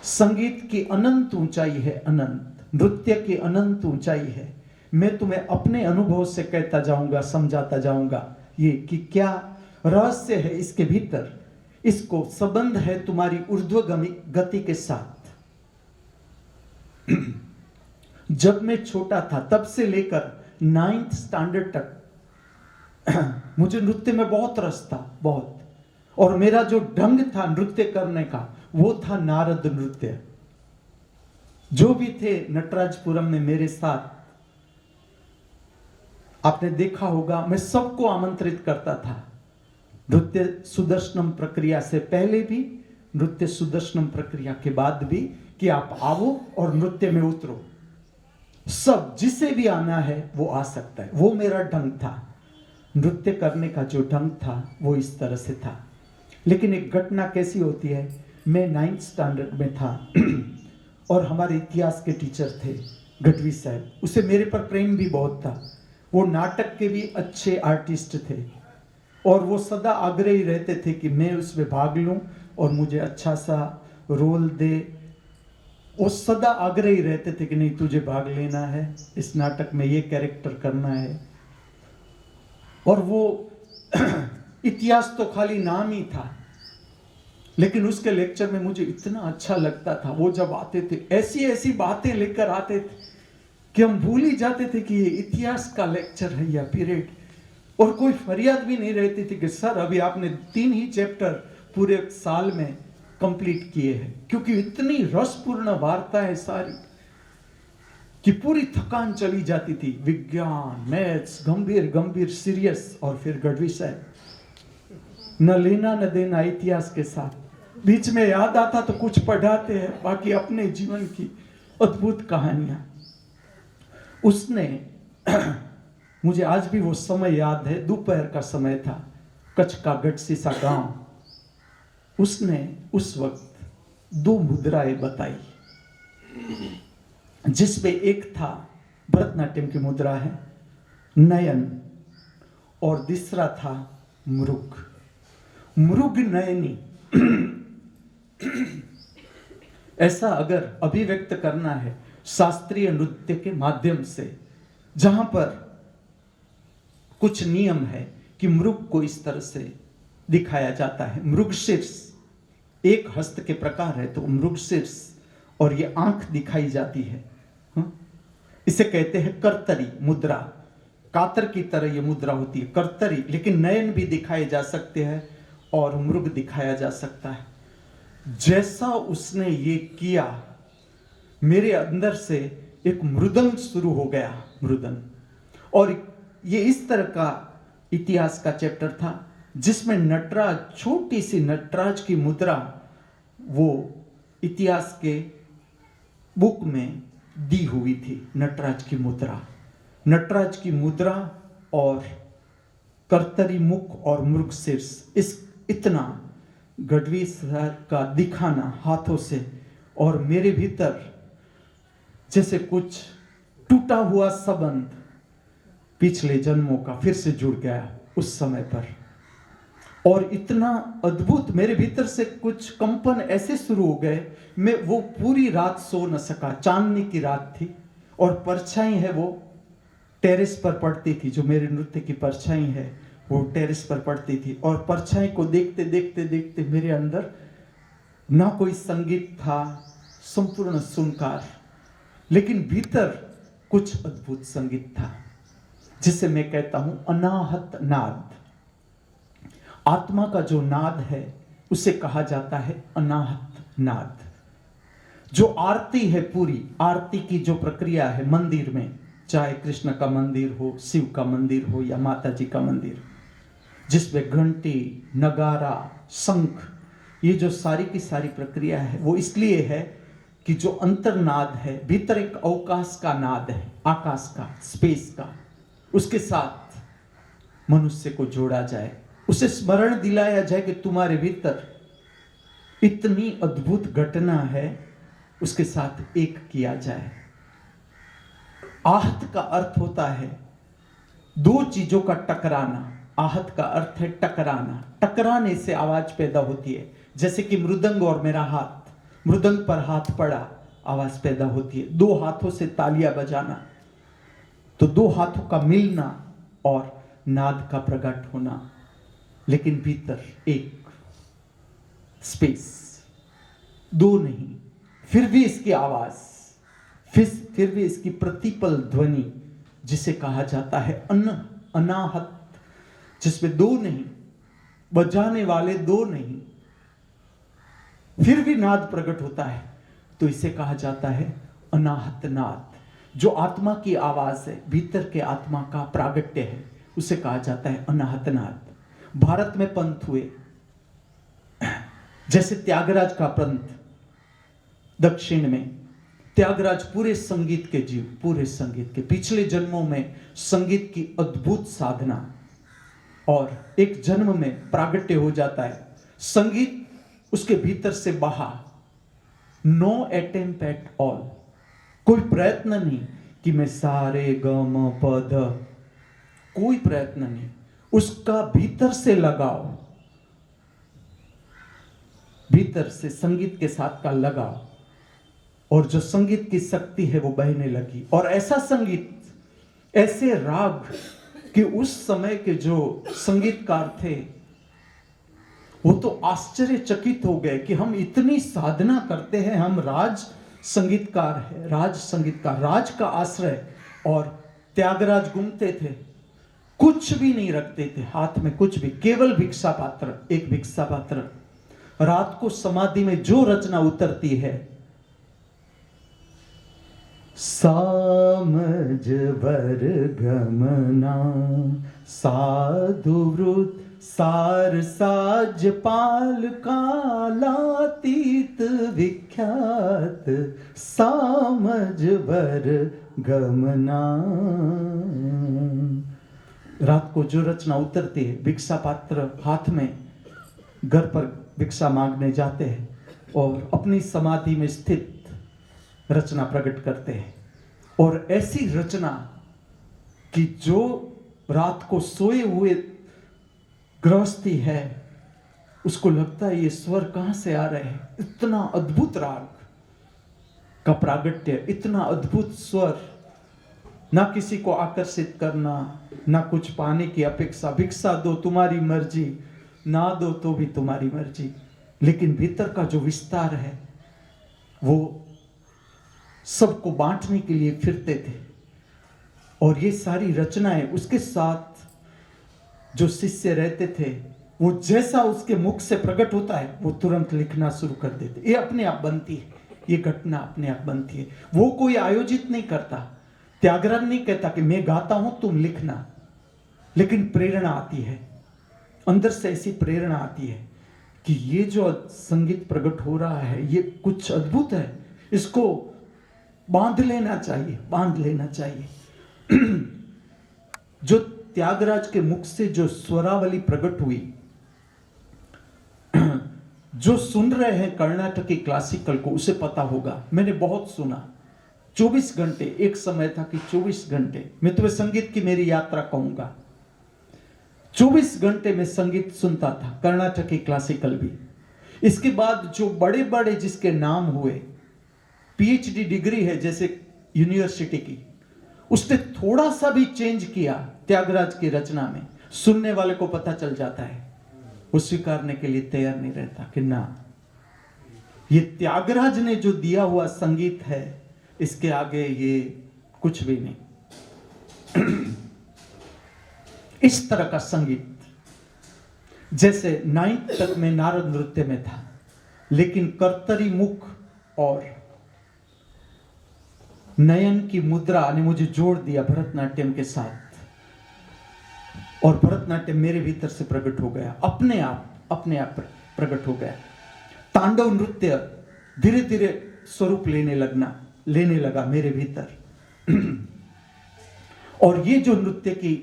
संगीत की अनंत ऊंचाई है, अनंत, नृत्य की अनंत ऊंचाई है। मैं तुम्हें अपने अनुभव से कहता जाऊंगा, समझाता जाऊंगा ये कि क्या रहस्य है इसके भीतर। इसको संबंध है तुम्हारी ऊर्ध्वगामी गति के साथ। जब मैं छोटा था तब से लेकर 9th स्टैंडर्ड तक मुझे नृत्य में बहुत रस था, बहुत। और मेरा जो ढंग था नृत्य करने का वो था नारद नृत्य। जो भी थे नटराजपुरम में मेरे साथ, आपने देखा होगा मैं सबको आमंत्रित करता था, नृत्य सुदर्शनम प्रक्रिया से पहले भी, नृत्य सुदर्शनम प्रक्रिया के बाद भी, कि आप आओ और नृत्य में उतरो। सब जिसे भी आना है वो आ सकता है। वो मेरा ढंग था, नृत्य करने का जो ढंग था वो इस तरह से था। लेकिन एक घटना कैसी होती है, मैं 9th स्टैंडर्ड में था और हमारे इतिहास के टीचर थे गढ़वी साहब, उसे मेरे पर प्रेम भी बहुत था। वो नाटक के भी अच्छे आर्टिस्ट थे और वो सदा आग्रही रहते थे कि मैं उसमें भाग लूं और मुझे अच्छा सा रोल दे। वो सदा आग्रही रहते थे कि नहीं तुझे भाग लेना है, इस नाटक में ये कैरेक्टर करना है। और वो इतिहास तो खाली नाम ही था, लेकिन उसके लेक्चर में मुझे इतना अच्छा लगता था। वो जब आते थे ऐसी ऐसी बातें लेकर आते थे कि हम भूल ही जाते थे कि ये इतिहास का लेक्चर है या पीरियड। और कोई फरियाद भी नहीं रहती थी कि सर अभी आपने 3 ही चैप्टर पूरे साल में कंप्लीट किए हैं, क्योंकि इतनी रसपूर्ण वार्ता है सारी कि पूरी थकान चली जाती थी। विज्ञान, मैथ्स, गंभीर गंभीर सीरियस, और फिर गढ़वी साहब न लेना न देना इतिहास के साथ। बीच में याद आता तो कुछ पढ़ाते हैं, बाकी अपने जीवन की अद्भुत कहानियां। उसने मुझे आज भी वो समय याद है, दोपहर का समय था, कच्छ का गढ़सी सा गांव। उसने उस वक्त 2 मुद्राएं बताई, जिसमें एक था भरतनाट्यम की मुद्रा है, नयन, और दूसरा था मृग, मृग नयनी। ऐसा अगर अभिव्यक्त करना है शास्त्रीय नृत्य के माध्यम से, जहां पर कुछ नियम है कि मृग को इस तरह से दिखाया जाता है। मृगशीर्ष एक हस्त के प्रकार है तो मृगशीर्ष, और ये आंख दिखाई जाती है। इसे कहते हैं कर्तरी मुद्रा, कातर की तरह ये मुद्रा होती है कर्तरी। लेकिन नयन भी दिखाए जा सकते हैं और मृग दिखाया जा सकता है। जैसा उसने ये किया, मेरे अंदर से एक मृदंग शुरू हो गया, मृदंग। और ये इस तरह का इतिहास का चैप्टर था जिसमें नटराज, छोटी सी नटराज की मुद्रा वो इतिहास के बुक में दी हुई थी। नटराज की मुद्रा, नटराज की मुद्रा और कर्तरी मुख और मृगशीर्ष, इस इतना गढ़वी सर का दिखाना हाथों से, और मेरे भीतर जैसे कुछ टूटा हुआ संबंध पिछले जन्मों का फिर से जुड़ गया उस समय पर। और इतना अद्भुत मेरे भीतर से कुछ कंपन ऐसे शुरू हो गए, मैं वो पूरी रात सो न सका। चांदनी की रात थी और परछाई है वो टेरेस पर पड़ती थी, जो मेरे नृत्य की परछाई है वो टेरेस पर पड़ती थी। और परछाई को देखते देखते देखते मेरे अंदर ना कोई संगीत था, संपूर्ण सुनकार, लेकिन भीतर कुछ अद्भुत संगीत था जिसे मैं कहता हूं अनाहत नाद। आत्मा का जो नाद है उसे कहा जाता है अनाहत नाद। जो आरती है, पूरी आरती की जो प्रक्रिया है मंदिर में, चाहे कृष्ण का मंदिर हो, शिव का मंदिर हो या माता जी का मंदिर, जिसमें घंटी, नगारा, शंख, ये जो सारी की सारी प्रक्रिया है वो इसलिए है कि जो अंतर्नाद है, भीतर एक अवकाश का नाद है, आकाश का, स्पेस का, उसके साथ मनुष्य को जोड़ा जाए, उसे स्मरण दिलाया जाए कि तुम्हारे भीतर इतनी अद्भुत घटना है, उसके साथ एक किया जाए। आहत का अर्थ होता है दो चीजों का टकराना। आहत का अर्थ है टकराना। टकराने से आवाज पैदा होती है, जैसे कि मृदंग और मेरा हाथ, मृदंग पर हाथ पड़ा, आवाज पैदा होती है। दो हाथों से तालियां बजाना, तो दो हाथों का मिलना और नाद का प्रकट होना, लेकिन भीतर एक स्पेस, दो नहीं, फिर भी इसकी आवाज, फिर भी इसकी प्रतिपल ध्वनि, जिसे कहा जाता है अनाहत, जिसमें दो नहीं, बजाने वाले दो नहीं, फिर भी नाद प्रकट होता है, तो इसे कहा जाता है अनाहत नाद। जो आत्मा की आवाज है, भीतर के आत्मा का प्रागट्य है, उसे कहा जाता है अनाहत नाद। भारत में पंथ हुए, जैसे त्यागराज का पंथ दक्षिण में। त्यागराज पूरे संगीत के जीव, पूरे संगीत के, पिछले जन्मों में संगीत की अद्भुत साधना, और एक जन्म में प्रागट्य हो जाता है। संगीत उसके भीतर से बहा, नो अटेम्प्ट एट ऑल, कोई प्रयत्न नहीं कि मैं सारे गम पद, कोई प्रयत्न नहीं, उसका भीतर से लगाव, भीतर से संगीत के साथ का लगाव, और जो संगीत की शक्ति है वो बहने लगी। और ऐसा संगीत, ऐसे राग कि उस समय के जो संगीतकार थे वो तो आश्चर्यचकित हो गए कि हम इतनी साधना करते हैं, हम राज संगीतकार है, राज संगीतकार, राज का आश्रय। और त्यागराज घूमते थे, कुछ भी नहीं रखते थे हाथ में, कुछ भी, केवल भिक्षा पात्र, एक भिक्षा पात्र। रात को समाधि में जो रचना उतरती है, सामज वर गमना साधु वृत सार साज पाल कालातीत विख्यात, सामज वर गमना। रात को जो रचना उतरती है, भिक्षा पात्र हाथ में, घर पर भिक्षा मांगने जाते हैं और अपनी समाधि में स्थित रचना प्रकट करते हैं। और ऐसी रचना कि जो रात को सोए हुए गृहस्थी है, उसको लगता है ये स्वर कहां से आ रहे हैं। इतना अद्भुत राग का प्रागट्य, इतना अद्भुत स्वर, ना किसी को आकर्षित करना, ना कुछ पाने की अपेक्षा, भिक्षा दो तुम्हारी मर्जी, ना दो तो भी तुम्हारी मर्जी, लेकिन भीतर का जो विस्तार है वो सबको बांटने के लिए फिरते थे। और ये सारी रचनाएं, उसके साथ जो शिष्य रहते थे, वो जैसा उसके मुख से प्रकट होता है वो तुरंत लिखना शुरू कर देते। ये अपने आप बनती है, ये घटना अपने आप बनती है, वो कोई आयोजित नहीं करता। त्यागराज नहीं कहता कि मैं गाता हूं तुम लिखना, लेकिन प्रेरणा आती है अंदर से, ऐसी प्रेरणा आती है कि ये जो संगीत प्रकट हो रहा है ये कुछ अद्भुत है, इसको बांध लेना चाहिए, बांध लेना चाहिए। जो त्यागराज के मुख से जो स्वरावली प्रकट हुई, जो सुन रहे हैं कर्नाटकी क्लासिकल को उसे पता होगा, मैंने बहुत सुना। 24 घंटे, एक समय था कि 24 घंटे, मैं तुम्हें संगीत की मेरी यात्रा कहूंगा, 24 घंटे में संगीत सुनता था, कर्नाटकी क्लासिकल भी। इसके बाद जो बड़े बड़े जिसके नाम हुए, पीएचडी डिग्री है जैसे यूनिवर्सिटी की, उसने थोड़ा सा भी चेंज किया त्यागराज की रचना में, सुनने वाले को पता चल जाता है, वो स्वीकारने के लिए तैयार नहीं रहता कि ना, ये त्यागराज ने जो दिया हुआ संगीत है, इसके आगे ये कुछ भी नहीं। इस तरह का संगीत जैसे 9th तक में नारद नृत्य में था, लेकिन कर्तरी मुख और नयन की मुद्रा ने मुझे जोड़ दिया भरतनाट्यम के साथ, और भरतनाट्यम मेरे भीतर से प्रकट हो गया, अपने आप प्रकट हो गया। तांडव नृत्य धीरे धीरे स्वरूप लेने लगा मेरे भीतर। और ये जो नृत्य की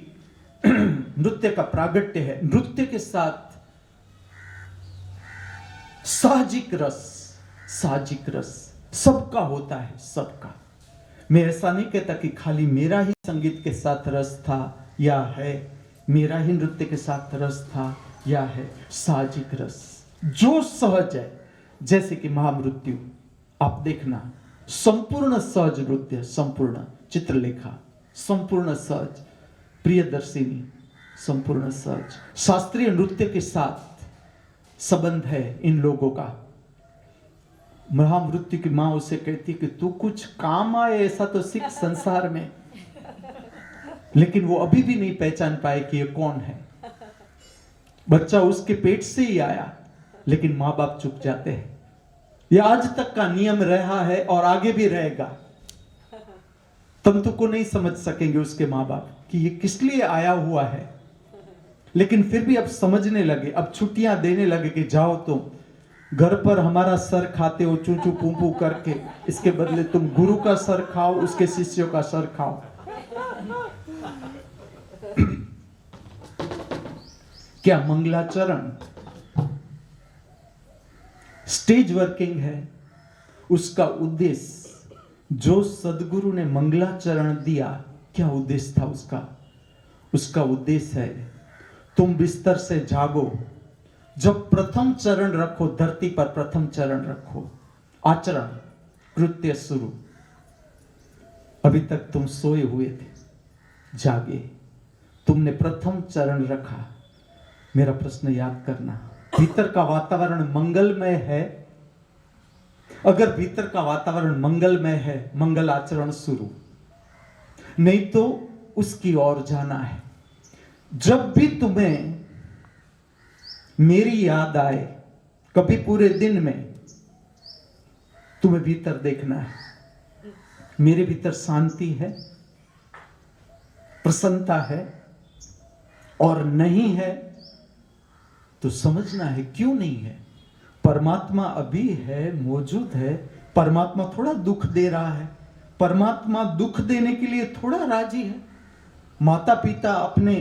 नृत्य का प्रागट्य है। नृत्य के साथ साहजिक रस सबका होता है, सबका। मैं ऐसा नहीं कहता कि खाली मेरा ही संगीत के साथ रस था या है, मेरा ही नृत्य के साथ रस था या है। साहजिक रस जो सहज है, जैसे कि महामृत्यु आप देखना, संपूर्ण सहज नृत्य, संपूर्ण चित्रलेखा संपूर्ण सहज, प्रियदर्शिनी संपूर्ण सहज। शास्त्रीय नृत्य के साथ संबंध है इन लोगों का। महामृत्यु की मां उसे कहती कि तू कुछ काम आए ऐसा तो सीख संसार में, लेकिन वो अभी भी नहीं पहचान पाए कि ये कौन है। बच्चा उसके पेट से ही आया, लेकिन माँ बाप चुप जाते हैं। यह आज तक का नियम रहा है और आगे भी रहेगा। तुम तो को नहीं समझ सकेंगे उसके माँ बाप कि ये किस लिए आया हुआ है, लेकिन फिर भी अब समझने लगे, अब छुट्टियां देने लगे कि जाओ तुम घर पर हमारा सर खाते हो चू चू पू पू करके, इसके बदले तुम गुरु का सर खाओ, उसके शिष्यों का सर खाओ। क्या मंगलाचरण स्टेज वर्किंग है, उसका उद्देश्य, जो सदगुरु ने मंगलाचरण दिया, क्या उद्देश्य था उसका उद्देश्य है तुम बिस्तर से जागो, जब प्रथम चरण रखो, धरती पर प्रथम चरण रखो, आचरण कृत्य शुरू। अभी तक तुम सोए हुए थे, जागे, तुमने प्रथम चरण रखा। मेरा प्रश्न याद करना, भीतर का वातावरण मंगलमय है? अगर भीतर का वातावरण मंगलमय है, मंगल आचरण शुरू, नहीं तो उसकी ओर जाना है। जब भी तुम्हें मेरी याद आए, कभी पूरे दिन में, तुम्हें भीतर देखना है, मेरे भीतर शांति है, प्रसन्नता है, और नहीं है तो समझना है क्यों नहीं है। परमात्मा अभी है, मौजूद है। परमात्मा थोड़ा दुख दे रहा है, परमात्मा दुख देने के लिए थोड़ा राजी है। माता पिता अपने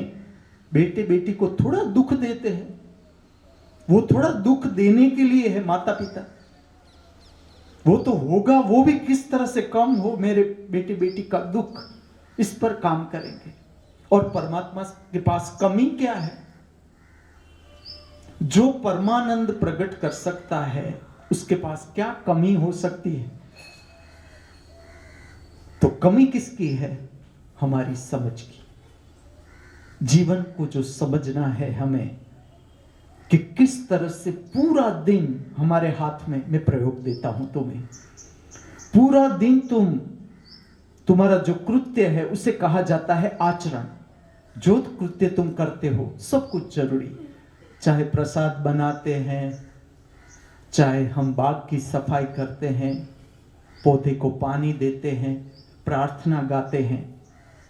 बेटे बेटी को थोड़ा दुख देते हैं, वो थोड़ा दुख देने के लिए है माता पिता। वो तो होगा, वो भी किस तरह से कम हो मेरे बेटे बेटी का दुख, इस पर काम करेंगे। और परमात्मा के पास कमी क्या है? जो परमानंद प्रकट कर सकता है, उसके पास क्या कमी हो सकती है? तो कमी किसकी है? हमारी समझ की। जीवन को जो समझना है हमें कि किस तरह से पूरा दिन हमारे हाथ में, मैं प्रयोग देता हूं तुम्हें, पूरा दिन तुम्हारा जो कृत्य है उसे कहा जाता है आचरण। जो कृत्य तुम करते हो सब कुछ जरूरी, चाहे प्रसाद बनाते हैं, चाहे हम बाग की सफाई करते हैं, पौधे को पानी देते हैं, प्रार्थना गाते हैं,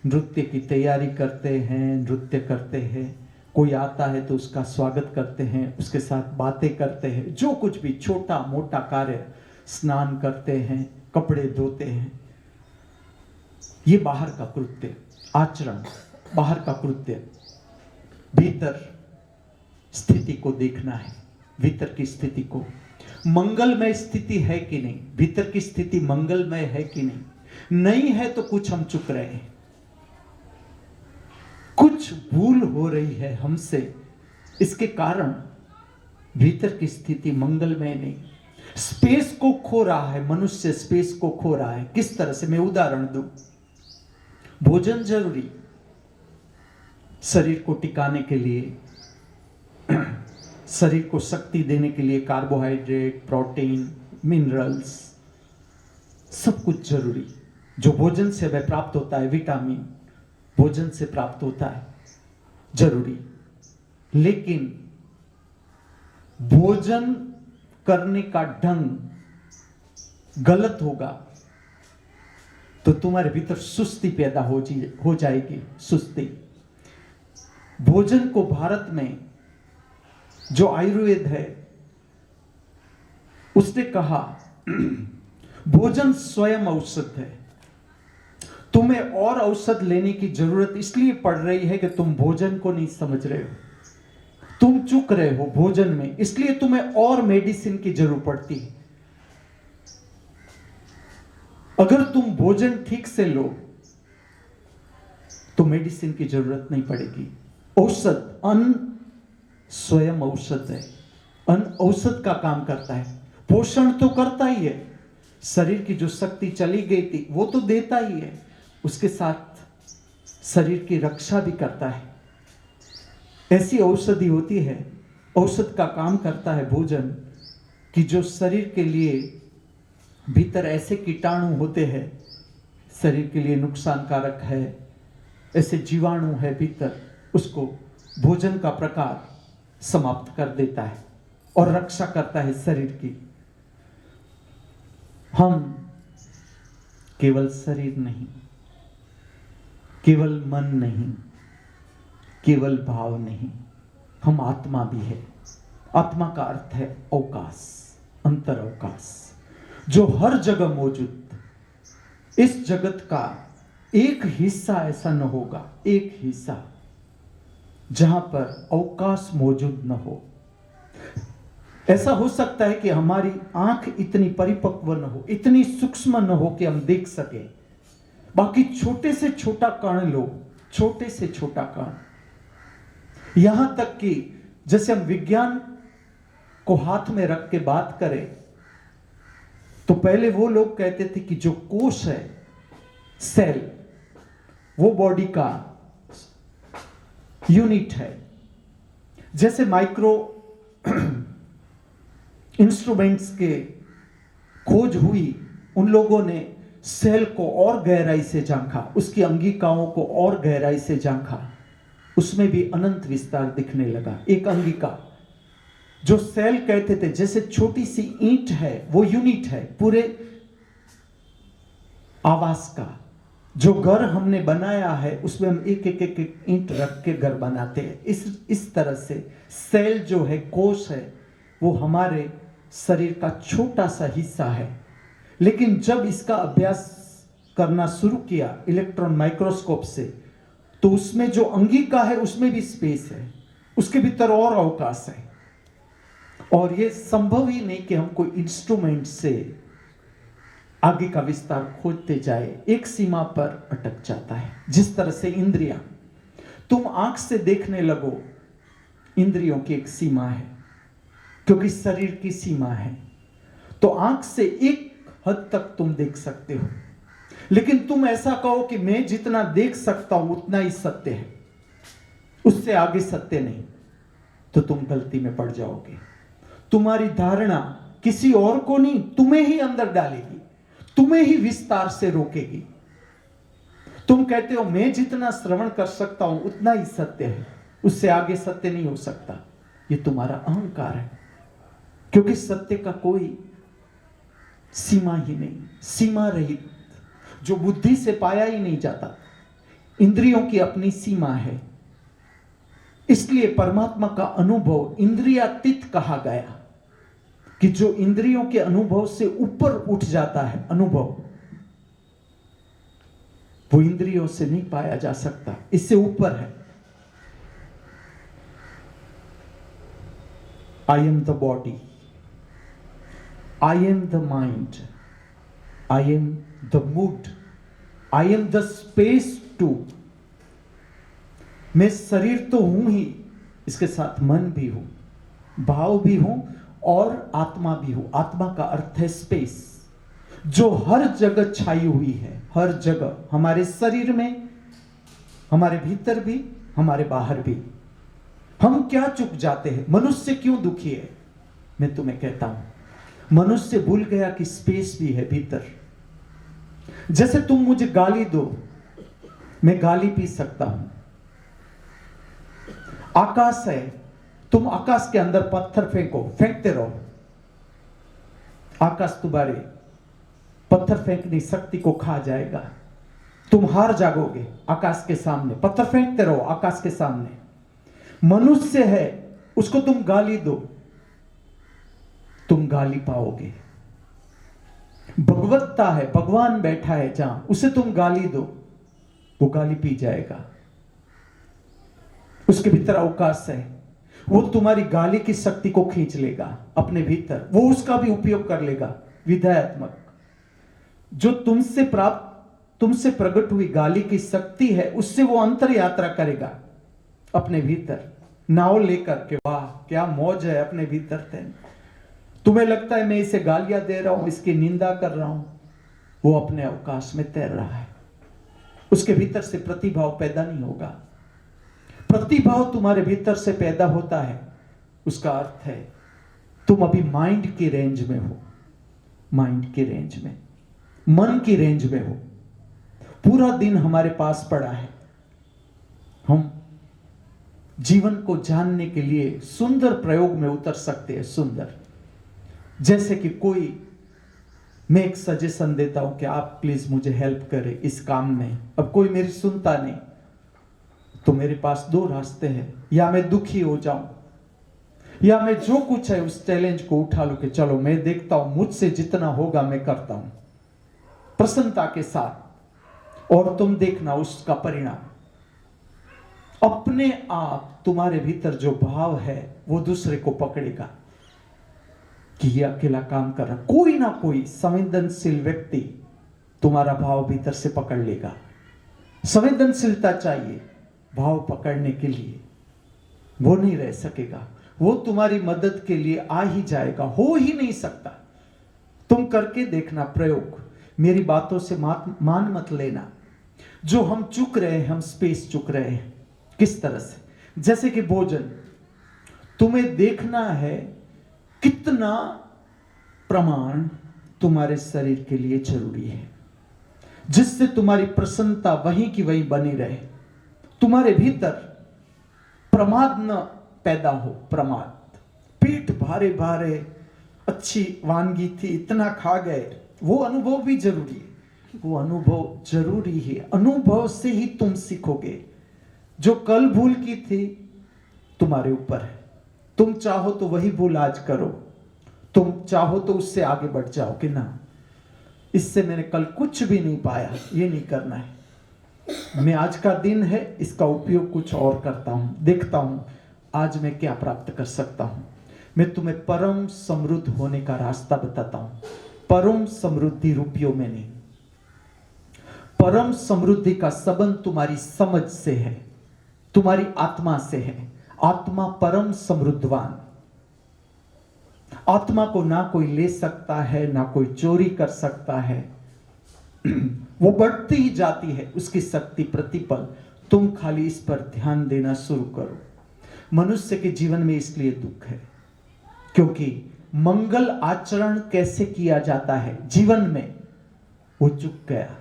नृत्य की तैयारी करते हैं, नृत्य करते हैं, कोई आता है तो उसका स्वागत करते हैं, उसके साथ बातें करते हैं, जो कुछ भी छोटा मोटा कार्य, स्नान करते हैं, कपड़े धोते हैं, ये बाहर का कृत्य, आचरण, बाहर का कृत्य। भीतर स्थिति को देखना है, भीतर की स्थिति को, मंगलमय स्थिति है कि नहीं, भीतर की स्थिति मंगलमय है कि नहीं। नहीं है तो कुछ हम चुक रहे हैं, कुछ भूल हो रही है हमसे, इसके कारण भीतर की स्थिति मंगलमय नहीं। स्पेस को खो रहा है मनुष्य, स्पेस को खो रहा है। किस तरह से? मैं उदाहरण दूं। भोजन जरूरी, शरीर को टिकाने के लिए, शरीर को शक्ति देने के लिए कार्बोहाइड्रेट, प्रोटीन, मिनरल्स, सब कुछ जरूरी। जो भोजन से वह प्राप्त होता है, विटामिन भोजन से प्राप्त होता है, जरूरी। लेकिन भोजन करने का ढंग गलत होगा तो तुम्हारे भीतर सुस्ती पैदा हो जाएगी, सुस्ती। भोजन को भारत में जो आयुर्वेद है उसने कहा भोजन स्वयं औषध है। तुम्हें और औषध लेने की जरूरत इसलिए पड़ रही है कि तुम भोजन को नहीं समझ रहे हो, तुम चूक रहे हो भोजन में, इसलिए तुम्हें और मेडिसिन की जरूरत पड़ती है। अगर तुम भोजन ठीक से लो तो मेडिसिन की जरूरत नहीं पड़ेगी। औषध, अन्न स्वयं औषध है। अन्न औषध का काम करता है, पोषण तो करता ही है, शरीर की जो शक्ति चली गई थी वो तो देता ही है, उसके साथ शरीर की रक्षा भी करता है। ऐसी औषधि होती है, औषध का काम करता है भोजन, कि जो शरीर के लिए भीतर ऐसे कीटाणु होते हैं शरीर के लिए नुकसानकारक है, ऐसे जीवाणु है भीतर, उसको भोजन का प्रकार समाप्त कर देता है और रक्षा करता है शरीर की। हम केवल शरीर नहीं, केवल मन नहीं, केवल भाव नहीं, हम आत्मा भी है। आत्मा का अर्थ है अवकाश, अंतर अवकाश, जो हर जगह मौजूद। इस जगत का एक हिस्सा ऐसा न होगा, एक हिस्सा जहां पर अवकाश मौजूद न हो। ऐसा हो सकता है कि हमारी आंख इतनी परिपक्व न हो, इतनी सूक्ष्म न हो कि हम देख सके, बाकी छोटे से छोटा कण लो, छोटे से छोटा कण, यहां तक कि जैसे हम विज्ञान को हाथ में रख के बात करें तो पहले वो लोग कहते थे कि जो कोश है, सेल, वो बॉडी का यूनिट है। जैसे माइक्रो इंस्ट्रूमेंट्स के खोज हुई, उन लोगों ने सेल को और गहराई से झांका, उसकी अंगिकाओं को और गहराई से झांका, उसमें भी अनंत विस्तार दिखने लगा। एक अंगिका जो सेल कहते थे, जैसे छोटी सी ईंट है, वो यूनिट है पूरे आवास का। जो घर हमने बनाया है उसमें हम एक एक एक एक ईंट रख के घर बनाते हैं। इस तरह से सेल जो है, कोश है, वो हमारे शरीर का छोटा सा हिस्सा है। लेकिन जब इसका अभ्यास करना शुरू किया इलेक्ट्रॉन माइक्रोस्कोप से, तो उसमें जो अंगिका है उसमें भी स्पेस है, उसके भीतर और अवकाश है। और ये संभव ही नहीं कि हम कोई इंस्ट्रूमेंट से आगे का विस्तार खोजते जाए, एक सीमा पर अटक जाता है। जिस तरह से इंद्रियां, तुम आंख से देखने लगो, इंद्रियों की एक सीमा है, क्योंकि शरीर की सीमा है, तो आंख से एक हद तक तुम देख सकते हो। लेकिन तुम ऐसा कहो कि मैं जितना देख सकता हूं उतना ही सत्य है, उससे आगे सत्य नहीं, तो तुम गलती में पड़ जाओगे। तुम्हारी धारणा किसी और को नहीं, तुम्हें ही अंदर डालेगी, तुम्हें ही विस्तार से रोकेगी। तुम कहते हो मैं जितना श्रवण कर सकता हूं उतना ही सत्य है, उससे आगे सत्य नहीं हो सकता। ये तुम्हारा अहंकार है, क्योंकि सत्य का कोई सीमा ही नहीं, सीमा रहित, जो बुद्धि से पाया ही नहीं जाता। इंद्रियों की अपनी सीमा है, इसलिए परमात्मा का अनुभव इंद्रियातीत कहा गया, कि जो इंद्रियों के अनुभव से ऊपर उठ जाता है अनुभव, वो इंद्रियों से नहीं पाया जा सकता, इससे ऊपर है। I am the body, I am the mind, I am the mood, I am the space too. मैं शरीर तो हूं ही, इसके साथ मन भी हूं, भाव भी हूं और आत्मा भी हूं। आत्मा का अर्थ है स्पेस, जो हर जगह छाई हुई है, हर जगह, हमारे शरीर में, हमारे भीतर भी, हमारे बाहर भी। हम क्या चुक जाते हैं? मनुष्य क्यों दुखी है? मैं तुम्हें कहता हूं, मनुष्य भूल गया कि स्पेस भी है भीतर। जैसे तुम मुझे गाली दो, मैं गाली पी सकता हूं। आकाश है, तुम आकाश के अंदर पत्थर फेंको, फेंकते रहो, आकाश तुम्हारे पत्थर फेंकने शक्ति को खा जाएगा, तुम हार जाओगे आकाश के सामने। पत्थर फेंकते रहो आकाश के सामने। मनुष्य है, उसको तुम गाली दो, तुम गाली पाओगे। भगवत्ता है, भगवान बैठा है जहां, उसे तुम गाली दो, वो गाली पी जाएगा। उसके भीतर अवकाश है, वो तुम्हारी गाली की शक्ति को खींच लेगा अपने भीतर, वो उसका भी उपयोग कर लेगा विधायत्मक। जो तुमसे प्रकट हुई गाली की शक्ति है, उससे वो अंतर यात्रा करेगा अपने भीतर नाव लेकर के। वाह क्या मौज है अपने भीतर। तुम्हें लगता है मैं इसे गालियां दे रहा हूं, इसकी निंदा कर रहा हूं, वो अपने अवकाश में तैर रहा है। उसके भीतर से प्रतिभाव पैदा नहीं होगा। प्रतिभाव तुम्हारे भीतर से पैदा होता है, उसका अर्थ है तुम अभी माइंड की रेंज में हो, माइंड की रेंज में, मन की रेंज में हो। पूरा दिन हमारे पास पड़ा है, हम जीवन को जानने के लिए सुंदर प्रयोग में उतर सकते हैं। सुंदर, जैसे कि मैं एक सजेशन देता हूं कि आप प्लीज मुझे हेल्प करें इस काम में। अब कोई मेरी सुनता नहीं, तो मेरे पास दो रास्ते हैं, या मैं दुखी हो जाऊं, या मैं जो कुछ है उस चैलेंज को उठा लूं कि चलो मैं देखता हूं, मुझसे जितना होगा मैं करता हूं प्रसन्नता के साथ, और तुम देखना उसका परिणाम। अपने आप तुम्हारे भीतर जो भाव है वो दूसरे को पकड़ेगा कि ये अकेला काम कर रहा। कोई ना कोई संवेदनशील व्यक्ति तुम्हारा भाव भीतर से पकड़ लेगा। संवेदनशीलता चाहिए भाव पकड़ने के लिए, वो नहीं रह सकेगा, वो तुम्हारी मदद के लिए आ ही जाएगा, हो ही नहीं सकता। तुम करके देखना प्रयोग, मेरी बातों से मान मत लेना। जो हम चुक रहे हैं, हम स्पेस चुक रहे हैं। किस तरह से? जैसे कि भोजन, तुम्हें देखना है कितना प्रमाण तुम्हारे शरीर के लिए जरूरी है, जिससे तुम्हारी प्रसन्नता वहीं की वहीं बनी रहे, तुम्हारे भीतर प्रमाद न पैदा हो। प्रमाद, पेट भारे भारे, अच्छी वानगी थी, इतना खा गए, वो अनुभव भी जरूरी है, वो अनुभव जरूरी है। अनुभव से ही तुम सीखोगे। जो कल भूल की थी तुम्हारे ऊपर है, तुम चाहो तो वही भूल आज करो, तुम चाहो तो उससे आगे बढ़ जाओ कि ना इससे मैंने कल कुछ भी नहीं पाया, ये नहीं करना है। मैं आज का दिन है, इसका उपयोग कुछ और करता हूं, देखता हूं आज मैं क्या प्राप्त कर सकता हूं। मैं तुम्हें परम समृद्ध होने का रास्ता बताता हूं। परम समृद्धि रुपयों में नहीं, परम समृद्धि का संबंध तुम्हारी समझ से है, तुम्हारी आत्मा से है। आत्मा परम समृद्धवान, आत्मा को ना कोई ले सकता है, ना कोई चोरी कर सकता है, वो बढ़ती ही जाती है उसकी शक्ति प्रतिपल। तुम खाली इस पर ध्यान देना शुरू करो। मनुष्य के जीवन में इसलिए दुख है क्योंकि मंगल आचरण कैसे किया जाता है जीवन में वो चूक गया।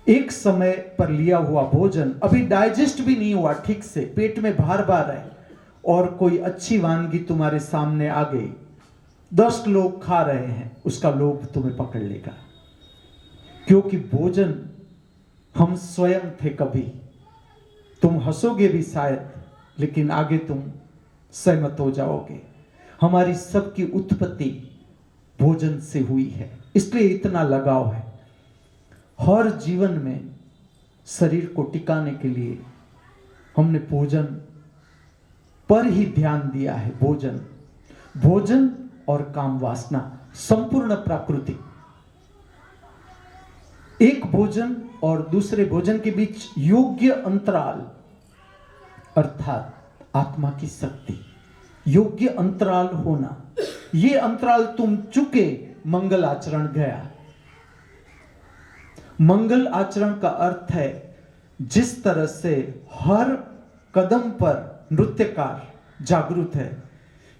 एक समय पर लिया हुआ भोजन अभी डाइजेस्ट भी नहीं हुआ ठीक से, पेट में भार भार है, और कोई अच्छी वानगी तुम्हारे सामने आ गई, 10 लोग खा रहे हैं, उसका लोभ तुम्हें पकड़ लेगा। क्योंकि भोजन हम स्वयं थे। कभी तुम हंसोगे भी शायद, लेकिन आगे तुम सहमत हो जाओगे। हमारी सबकी उत्पत्ति भोजन से हुई है, इसलिए इतना लगाव है। हर जीवन में शरीर को टिकाने के लिए हमने भोजन पर ही ध्यान दिया है। भोजन और काम वासना संपूर्ण प्राकृतिक। एक भोजन और दूसरे भोजन के बीच योग्य अंतराल, अर्थात आत्मा की शक्ति, योग्य अंतराल होना। ये अंतराल तुम चुके, मंगल आचरण गया। मंगल आचरण का अर्थ है जिस तरह से हर कदम पर नृत्यकार जागरूक है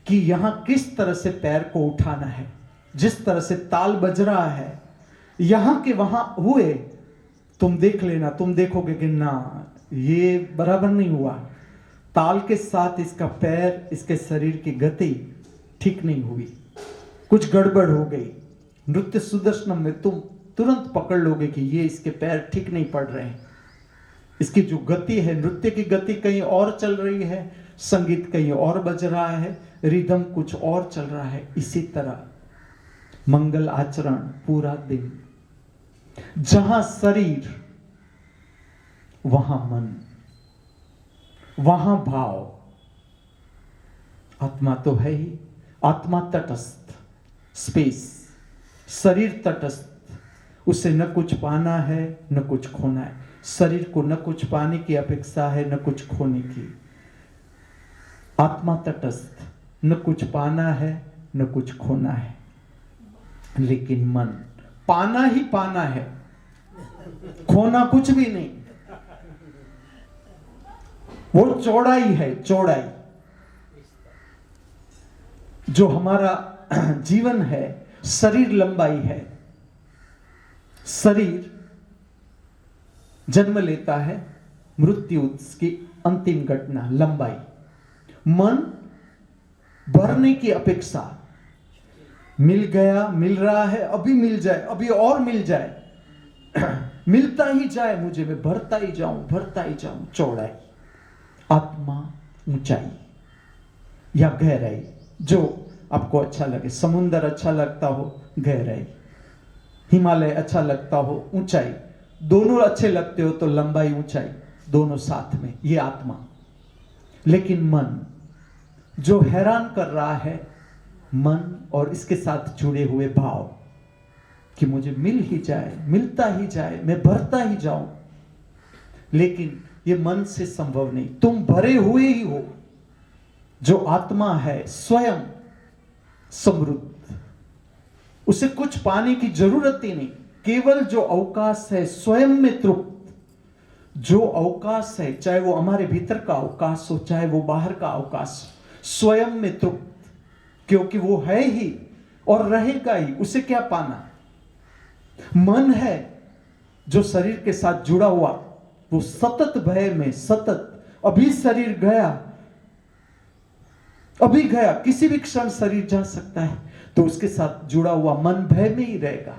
कि यहां किस तरह से पैर को उठाना है, जिस तरह से ताल बज रहा है, यहां के वहां हुए तुम देख लेना, तुम देखोगे कि ना ये बराबर नहीं हुआ, ताल के साथ इसका पैर, इसके शरीर की गति ठीक नहीं हुई, कुछ गड़बड़ हो गई। नृत्य सुदर्शनम में तुम तुरंत पकड़ लोगे कि ये इसके पैर ठीक नहीं पड़ रहे हैं, इसकी जो गति है, नृत्य की गति कहीं और चल रही है, संगीत कहीं और बज रहा है, रिदम कुछ और चल रहा है। इसी तरह मंगल आचरण पूरा दिन, जहां शरीर वहां मन, वहां भाव। आत्मा तो है ही, आत्मा तटस्थ, स्पेस, शरीर तटस्थ, उसे न कुछ पाना है न कुछ खोना है। शरीर को न कुछ पाने की अपेक्षा है न कुछ खोने की। आत्मा तटस्थ, न कुछ पाना है न कुछ खोना है। लेकिन मन पाना ही पाना है, खोना कुछ भी नहीं। वो चौड़ाई है, चौड़ाई। जो हमारा जीवन है, शरीर लंबाई है। शरीर जन्म लेता है, मृत्यु उसकी अंतिम घटना, लंबाई। मन भरने की अपेक्षा, मिल गया, मिल रहा है, अभी मिल जाए, अभी और मिल जाए, मिलता ही जाए मुझे, मैं भरता ही जाऊं, भरता ही जाऊं। चौड़ाई। आत्मा ऊंचाई या गहराई, जो आपको अच्छा लगे। समुद्र अच्छा लगता हो, गहराई। हिमालय अच्छा लगता हो, ऊंचाई। दोनों अच्छे लगते हो तो लंबाई ऊंचाई, दोनों साथ में, ये आत्मा। लेकिन मन जो हैरान कर रहा है, मन और इसके साथ जुड़े हुए भाव कि मुझे मिल ही जाए, मिलता ही जाए, मैं भरता ही जाऊं। लेकिन ये मन से संभव नहीं। तुम भरे हुए ही हो। जो आत्मा है स्वयं समृद्ध, उसे कुछ पाने की जरूरत ही नहीं। केवल जो अवकाश है स्वयं में तृप्त। जो अवकाश है, चाहे वो हमारे भीतर का अवकाश हो, चाहे वो बाहर का अवकाश, स्वयं में तृप्त, क्योंकि वो है ही और रहेगा ही। उसे क्या पाना? मन है जो शरीर के साथ जुड़ा हुआ, वो सतत भय में, सतत। अभी शरीर गया, अभी गया, किसी भी क्षण शरीर जा सकता है, तो उसके साथ जुड़ा हुआ मन भय में ही रहेगा।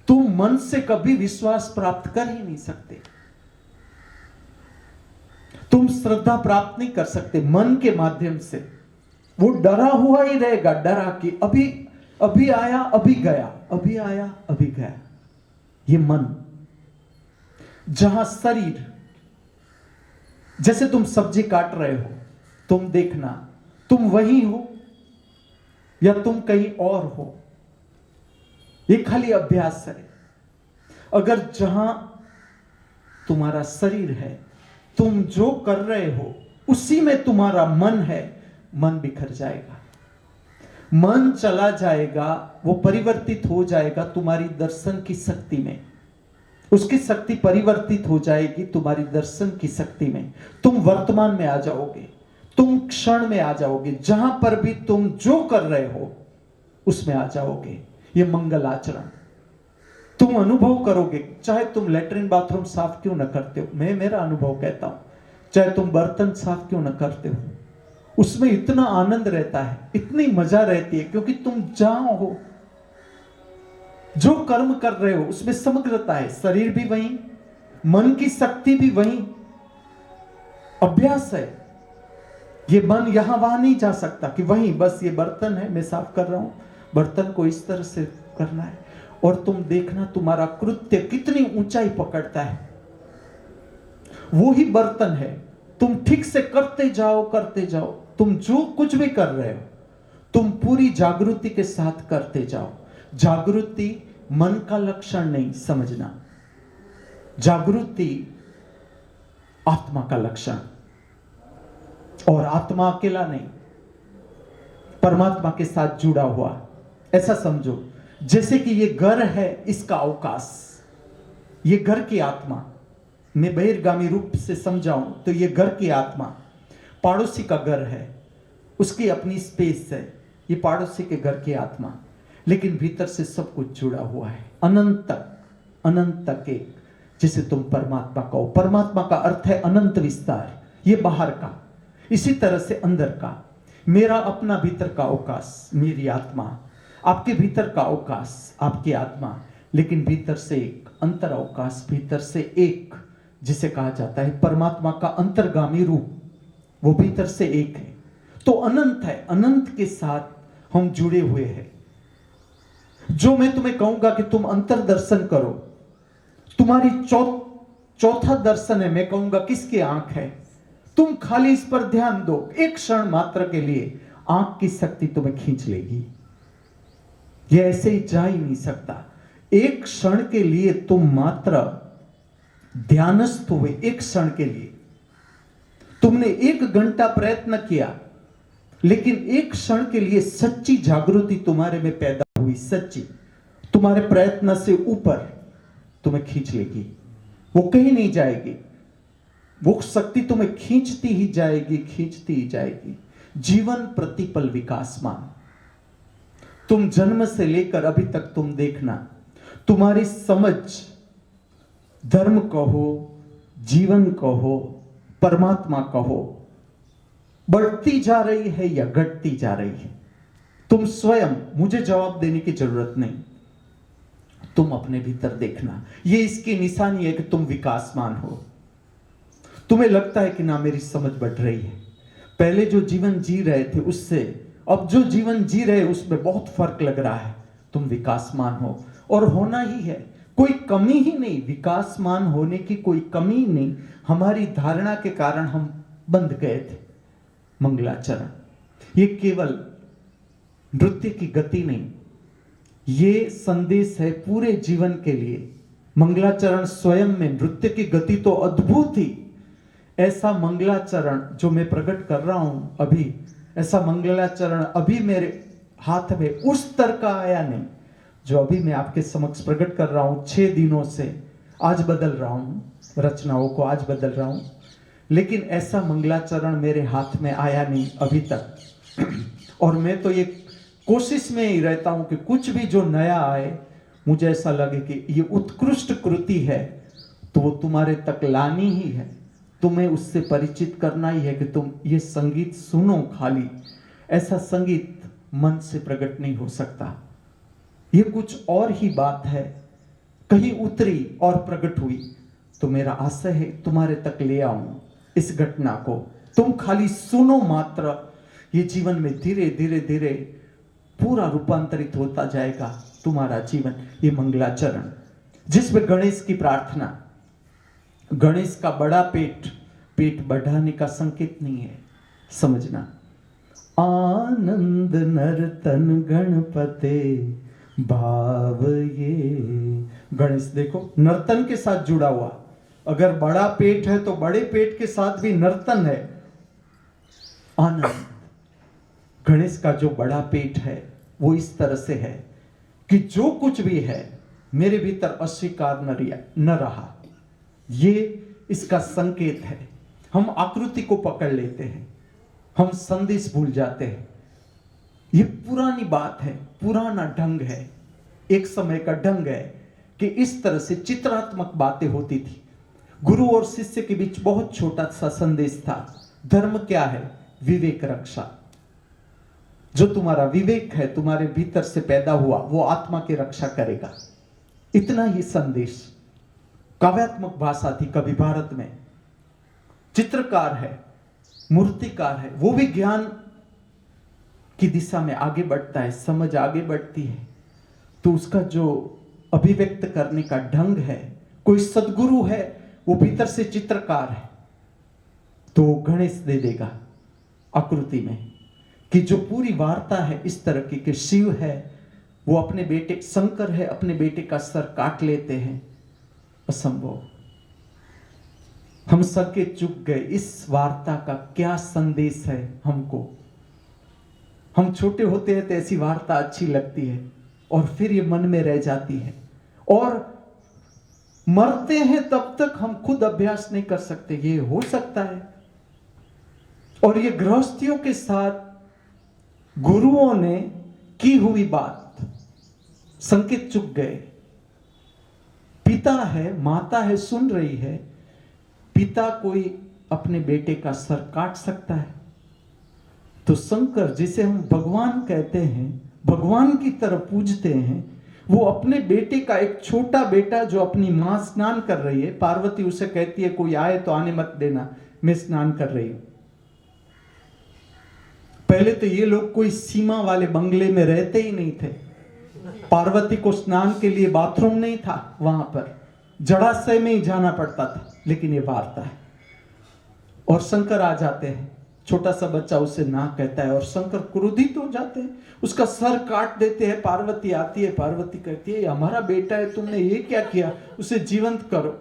तुम मन से कभी विश्वास प्राप्त कर ही नहीं सकते। तुम श्रद्धा प्राप्त नहीं कर सकते मन के माध्यम से। वो डरा हुआ ही रहेगा, डरा कि अभी आया, अभी गया, अभी आया, अभी गया। ये मन। जहां शरीर, जैसे तुम सब्जी काट रहे हो, तुम देखना तुम वही हो या तुम कहीं और हो। ये खाली अभ्यास है। अगर जहां तुम्हारा शरीर है, तुम जो कर रहे हो उसी में तुम्हारा मन है, मन बिखर जाएगा, मन चला जाएगा, वो परिवर्तित हो जाएगा तुम्हारी दर्शन की शक्ति में। उसकी शक्ति परिवर्तित हो जाएगी तुम्हारी दर्शन की शक्ति में। तुम वर्तमान में आ जाओगे, तुम क्षण में आ जाओगे। जहां पर भी तुम जो कर रहे हो उसमें आ जाओगे। ये मंगल आचरण तुम अनुभव करोगे। चाहे तुम लेटरिन बाथरूम साफ क्यों न करते हो, मैं मेरा अनुभव कहता हूं, चाहे तुम बर्तन साफ क्यों न करते हो, उसमें इतना आनंद रहता है, इतनी मजा रहती है, क्योंकि तुम जहां हो, जो कर्म कर रहे हो उसमें समग्रता है। शरीर भी वही, मन की शक्ति भी वही। अभ्यास है। ये मन यहां वहां नहीं जा सकता कि वही बस ये बर्तन है, मैं साफ कर रहा हूं, बर्तन को इस तरह से करना है। और तुम देखना तुम्हारा कृत्य कितनी ऊंचाई पकड़ता है। वो ही बर्तन है। तुम ठीक से करते जाओ, करते जाओ। तुम जो कुछ भी कर रहे हो, तुम पूरी जागृति के साथ करते जाओ। जागृति मन का लक्षण नहीं, समझना। जागृति आत्मा का लक्षण। और आत्मा अकेला नहीं, परमात्मा के साथ जुड़ा हुआ। ऐसा समझो जैसे कि ये घर है, इसका अवकाश, ये घर की आत्मा। मैं बहिर्गामी रूप से समझाऊं तो ये घर की आत्मा पड़ोसी का घर है, उसकी अपनी स्पेस है। ये पड़ोसी के घर की आत्मा, लेकिन भीतर से सब कुछ जुड़ा हुआ है। अनंत तक, अनंत तक एक। जिसे तुम परमात्मा कहो। परमात्मा का अर्थ है अनंत विस्तार, ये बाहर का। इसी तरह से अंदर का, मेरा अपना भीतर का अवकाश, मेरी आत्मा। आपके भीतर का अवकाश, आपकी आत्मा। लेकिन भीतर से एक अंतर अवकाश, भीतर से एक, जिसे कहा जाता है परमात्मा का अंतर्गामी रूप, वो भीतर से एक है। तो अनंत है। अनंत के साथ हम जुड़े हुए हैं। जो मैं तुम्हें कहूंगा कि तुम अंतर दर्शन करो, तुम्हारी चौथा दर्शन है, मैं कहूंगा किसकी आंख है। तुम खाली इस पर ध्यान दो, एक क्षण मात्र के लिए आंख की शक्ति तुम्हें खींच लेगी। यह ऐसे ही जा ही नहीं सकता। एक क्षण के लिए तुम मात्र ध्यानस्थ हुए, एक क्षण के लिए तुमने 1 घंटा प्रयत्न किया, लेकिन एक क्षण के लिए सच्ची जागृति तुम्हारे में पैदा हुई, सच्ची, तुम्हारे प्रयत्न से ऊपर तुम्हें खींच लेगी। वो कहीं नहीं जाएगी, वो शक्ति तुम्हें खींचती ही जाएगी, खींचती ही जाएगी। जीवन प्रतिपल विकासमान। तुम जन्म से लेकर अभी तक तुम देखना, तुम्हारी समझ धर्म कहो, जीवन कहो, परमात्मा कहो, बढ़ती जा रही है या घटती जा रही है। तुम स्वयं, मुझे जवाब देने की जरूरत नहीं, तुम अपने भीतर देखना। ये इसकी निशानी है कि तुम विकासमान हो। तुम्हें लगता है कि ना मेरी समझ बढ़ रही है, पहले जो जीवन जी रहे थे उससे अब जो जीवन जी रहे उसमें बहुत फर्क लग रहा है। तुम विकासमान हो और होना ही है, कोई कमी ही नहीं। विकासमान होने की कोई कमी नहीं। हमारी धारणा के कारण हम बंध गए थे। मंगलाचरण ये केवल नृत्य की गति नहीं, ये संदेश है पूरे जीवन के लिए। मंगलाचरण स्वयं में नृत्य की गति तो अद्भुत ही। ऐसा मंगलाचरण जो मैं प्रकट कर रहा हूं अभी, ऐसा मंगलाचरण अभी मेरे हाथ में उस स्तर का आया नहीं जो अभी मैं आपके समक्ष प्रकट कर रहा हूं 6 दिनों से। आज बदल रहा हूं, रचनाओं को आज बदल रहा हूं, लेकिन ऐसा मंगलाचरण मेरे हाथ में आया नहीं अभी तक। और मैं तो ये कोशिश में ही रहता हूं कि कुछ भी जो नया आए, मुझे ऐसा लगे कि ये उत्कृष्ट कृति है, तो वो तुम्हारे तक लानी ही है, तुम्हें उससे परिचित करना ही है कि तुम ये संगीत सुनो। खाली ऐसा संगीत मन से प्रकट नहीं हो सकता, ये कुछ और ही बात है, कहीं उतरी और प्रकट हुई। तो मेरा आशय है तुम्हारे तक ले आऊं इस घटना को, तुम खाली सुनो मात्र। ये जीवन में धीरे धीरे धीरे पूरा रूपांतरित होता जाएगा तुम्हारा जीवन। ये मंगलाचरण जिसमें गणेश की प्रार्थना, गणेश का बड़ा पेट, पेट बढ़ाने का संकेत नहीं है, समझना। आनंद नर्तन गणपते भाव ये। गणेश देखो नर्तन के साथ जुड़ा हुआ, अगर बड़ा पेट है तो बड़े पेट के साथ भी नर्तन है, आनंद। गणेश का जो बड़ा पेट है वो इस तरह से है कि जो कुछ भी है मेरे भीतर अस्वीकार न रहा, ये इसका संकेत है। हम आकृति को पकड़ लेते हैं, हम संदेश भूल जाते हैं। ये पुरानी बात है, पुराना ढंग है, एक समय का ढंग है कि इस तरह से चित्रात्मक बातें होती थी। गुरु और शिष्य के बीच बहुत छोटा सा संदेश था। धर्म क्या है? विवेक रक्षा। जो तुम्हारा विवेक है, तुम्हारे भीतर से पैदा हुआ, वो आत्मा की रक्षा करेगा। इतना ही संदेश। काव्यात्मक भाषा थी कभी भारत में। चित्रकार है, मूर्तिकार है, वो भी ज्ञान की दिशा में आगे बढ़ता है, समझ आगे बढ़ती है, तो उसका जो अभिव्यक्त करने का ढंग है, कोई सद्गुरु है, वो भीतर से चित्रकार है, तो गणेश दे देगा आकृति में कि जो पूरी वार्ता है इस तरह की कि शिव है, वो अपने बेटे, शंकर है, अपने बेटे का सर काट लेते हैं। असंभव। हम सबके चुप गए। इस वार्ता का क्या संदेश है हमको? हम छोटे होते हैं तो ऐसी वार्ता अच्छी लगती है और फिर ये मन में रह जाती है, और मरते हैं तब तक हम खुद अभ्यास नहीं कर सकते। ये हो सकता है। और ये गृहस्थियों के साथ गुरुओं ने की हुई बात, संकेत चुक गए। पिता है, माता है, सुन रही है, पिता कोई अपने बेटे का सर काट सकता है, तो शंकर जिसे हम भगवान कहते हैं, भगवान की तरह पूजते हैं, वो अपने बेटे का, एक छोटा बेटा जो अपनी मां स्नान कर रही है, पार्वती उसे कहती है कोई आए तो आने मत देना, मैं स्नान कर रही हूं। पहले तो ये लोग कोई सीमा वाले बंगले में रहते ही नहीं थे, पार्वती को स्नान के लिए बाथरूम नहीं था वहां पर, जड़ाशय में ही जाना पड़ता था, लेकिन ये वार्ता है। और शंकर आ जाते हैं, छोटा सा बच्चा उसे ना कहता है और शंकर क्रोधित हो जाते हैं, उसका सर काट देते हैं। पार्वती आती है, पार्वती कहती है, हमारा बेटा है, तुमने ये क्या किया, उसे जीवंत करो।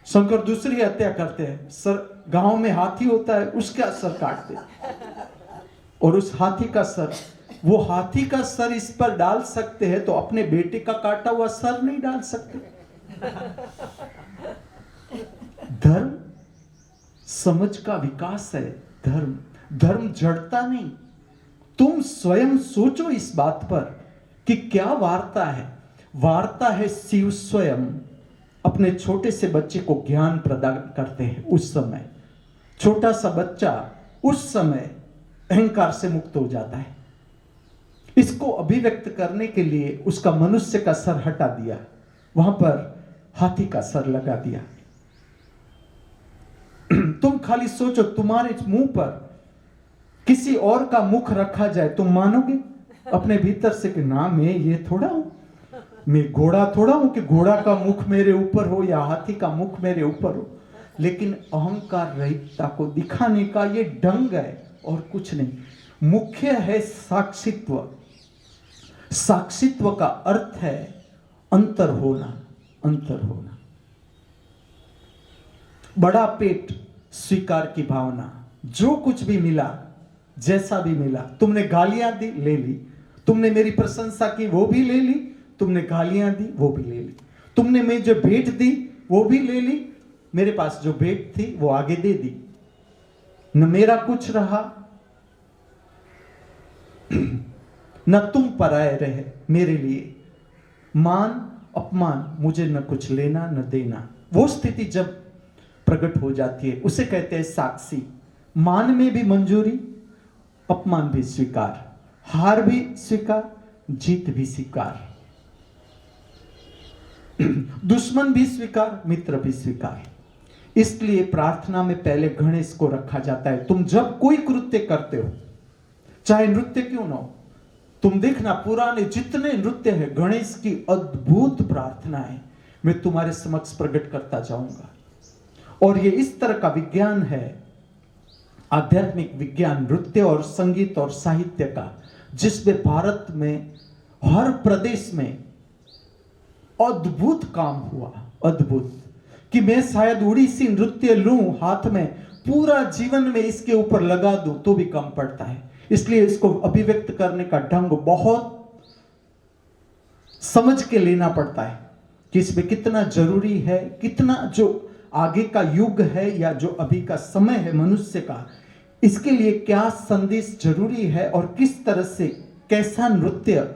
शंकर दूसरी हत्या करते हैं, सर गांव में हाथी होता है, उसका सर काट देते और उस हाथी का सर, वो हाथी का सर इस पर डाल सकते हैं तो अपने बेटे का काटा हुआ सर नहीं डाल सकते। धर्म समझ का विकास है। धर्म जड़ता नहीं। तुम स्वयं सोचो इस बात पर कि क्या वार्ता है। वार्ता है शिव स्वयं अपने छोटे से बच्चे को ज्ञान प्रदान करते हैं। उस समय छोटा सा बच्चा उस समय अहंकार से मुक्त हो जाता है। इसको अभिव्यक्त करने के लिए उसका मनुष्य का सर हटा दिया, वहां पर हाथी का सर लगा दिया। तुम खाली सोचो, तुम्हारे मुंह पर किसी और का मुख रखा जाए, तुम मानोगे अपने भीतर से कि ना, मैं ये थोड़ा हूं, मैं घोड़ा थोड़ा हूं कि घोड़ा का मुख मेरे ऊपर हो या हाथी का मुख मेरे ऊपर हो। लेकिन अहंकार रहितता को दिखाने का ये ढंग है और कुछ नहीं। मुख्य है साक्षित्व। साक्षित्व का अर्थ है अंतर होना। अंतर होना। बड़ा पेट, स्वीकार की भावना। जो कुछ भी मिला, जैसा भी मिला, तुमने गालियां दी, ले ली। तुमने मेरी प्रशंसा की, वो भी ले ली। तुमने गालियां दी, वो भी ले ली। तुमने मैं जो भेंट दी, वो भी ले ली। मेरे पास जो भेंट थी वो आगे दे दी। न मेरा कुछ रहा, न तुम पराए रहे मेरे लिए। मान अपमान, मुझे न कुछ लेना न देना। वो स्थिति जब प्रकट हो जाती है उसे कहते हैं साक्षी। मान में भी मंजूरी, अपमान भी स्वीकार, हार भी स्वीकार, जीत भी स्वीकार, दुश्मन भी स्वीकार, मित्र भी स्वीकार। इसलिए प्रार्थना में पहले गणेश को रखा जाता है। तुम जब कोई कृत्य करते हो, चाहे नृत्य क्यों ना हो, तुम देखना पुराने जितने नृत्य है, गणेश की अद्भुत प्रार्थनाएं मैं तुम्हारे समक्ष प्रकट करता जाऊंगा। और ये इस तरह का विज्ञान है, आध्यात्मिक विज्ञान, नृत्य और संगीत और साहित्य का, जिसमें भारत में हर प्रदेश में अद्भुत काम हुआ। अद्भुत कि मैं शायद उड़ीसी नृत्य लूं हाथ में, पूरा जीवन में इसके ऊपर लगा दूं तो भी कम पड़ता है। इसलिए इसको अभिव्यक्त करने का ढंग बहुत समझ के लेना पड़ता है कि इसमें कितना जरूरी है, कितना जो आगे का युग है या जो अभी का समय है मनुष्य का, इसके लिए क्या संदेश जरूरी है और किस तरह से कैसा नृत्य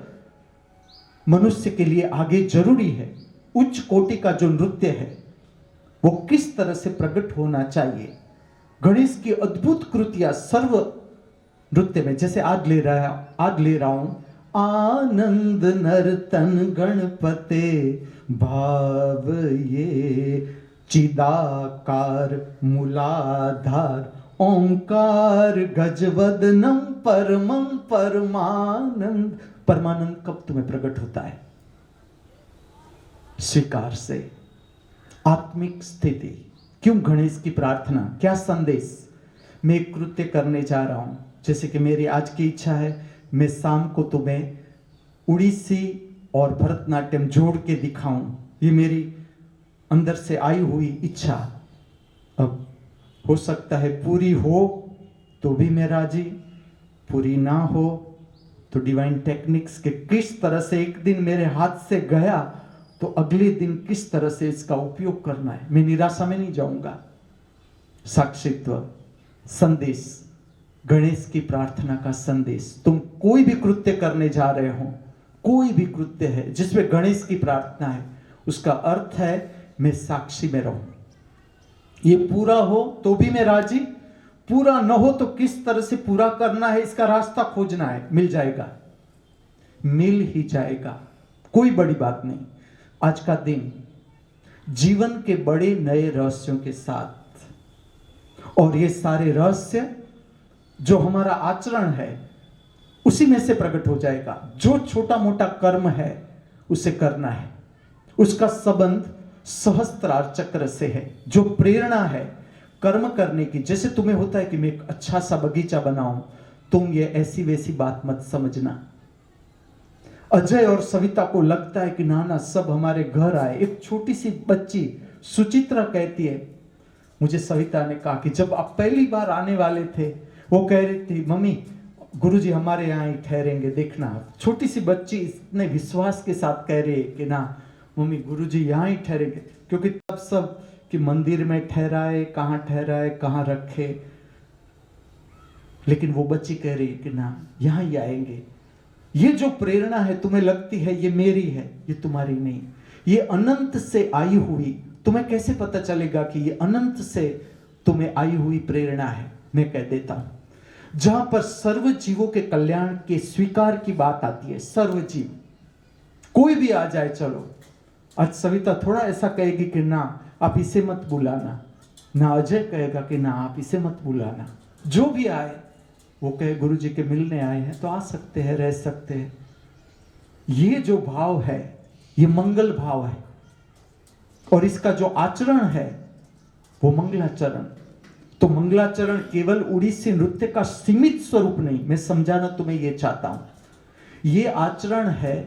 मनुष्य के लिए आगे जरूरी है। उच्च कोटि का जो नृत्य है वो किस तरह से प्रकट होना चाहिए। गणेश की अद्भुत कृतियां सर्व नृत्य में, जैसे आज ले रहा हूं, आनंद नर्तन गणपते भाव ये, चिदाकार मूलाधार ओंकार गजवदनम परमं परमानंद। परमानंद कब तुम्हें प्रकट होता है? स्वीकार से, आत्मिक स्थिति। क्यों गणेश की प्रार्थना? क्या संदेश? मैं एक कृत्य करने जा रहा हूं, जैसे कि मेरी आज की इच्छा है मैं शाम को तुम्हें उड़ीसी और भरतनाट्यम जोड़ के दिखाऊं। ये मेरी अंदर से आई हुई इच्छा। अब हो सकता है पूरी हो तो भी मैं राजी, पूरी ना हो तो डिवाइन टेक्निक्स के किस तरह से एक दिन मेरे हाथ से गया तो अगले दिन किस तरह से इसका उपयोग करना है। मैं निराशा में नहीं जाऊंगा। साक्षित्व, संदेश, गणेश की प्रार्थना का संदेश। तुम कोई भी कृत्य करने जा रहे हो, कोई भी कृत्य है जिसमें गणेश की प्रार्थना है, उसका अर्थ है मैं साक्षी में रहूं। ये पूरा हो तो भी मैं राजी, पूरा न हो तो किस तरह से पूरा करना है इसका रास्ता खोजना है। मिल जाएगा, मिल ही जाएगा, कोई बड़ी बात नहीं। आज का दिन जीवन के बड़े नए रहस्यों के साथ, और ये सारे रहस्य जो हमारा आचरण है उसी में से प्रकट हो जाएगा। जो छोटा मोटा कर्म है उसे करना है, उसका संबंध सहस्त्रार चक्र से है, जो प्रेरणा है कर्म करने की। जैसे तुम्हें होता है कि मैं एक अच्छा सा बगीचा बनाऊं, तुम ये ऐसी वैसी बात मत समझना। अजय और सविता को लगता है कि नाना सब हमारे घर आए। एक छोटी सी बच्ची सुचित्रा कहती है, मुझे सविता ने कहा कि जब आप पहली बार आने वाले थे, वो कह रही थी मम्मी गुरुजी हमारे यहाँ ही ठहरेंगे, देखना। छोटी सी बच्ची इतने विश्वास के साथ कह रही है कि ना मम्मी गुरुजी यहाँ ही ठहरेंगे, क्योंकि तब सब कि मंदिर में ठहराए, कहाँ रखे, लेकिन वो बच्ची कह रही है कि ना यहाँ ही आएंगे। ये जो प्रेरणा है तुम्हें लगती है ये मेरी है, ये तुम्हारी नहीं, ये अनंत से आई हुई। तुम्हें कैसे पता चलेगा कि ये अनंत से तुम्हें आई हुई प्रेरणा है? मैं कह देता हूं, जहां पर सर्व जीवों के कल्याण के स्वीकार की बात आती है, सर्व जीव कोई भी आ जाए, चलो आज सविता थोड़ा ऐसा कहेगी कि ना आप इसे मत बुलाना, ना अजय कहेगा कि ना आप इसे मत बुलाना। जो भी आए वो कहे गुरुजी के मिलने आए हैं तो आ सकते हैं, रह सकते हैं। ये जो भाव है ये मंगल भाव है, और इसका जो आचरण है वो मंगलाचरण। तो मंगलाचरण केवल उड़ीसी नृत्य का सीमित स्वरूप नहीं, मैं समझाना तुम्हें ये चाहता हूं। ये आचरण है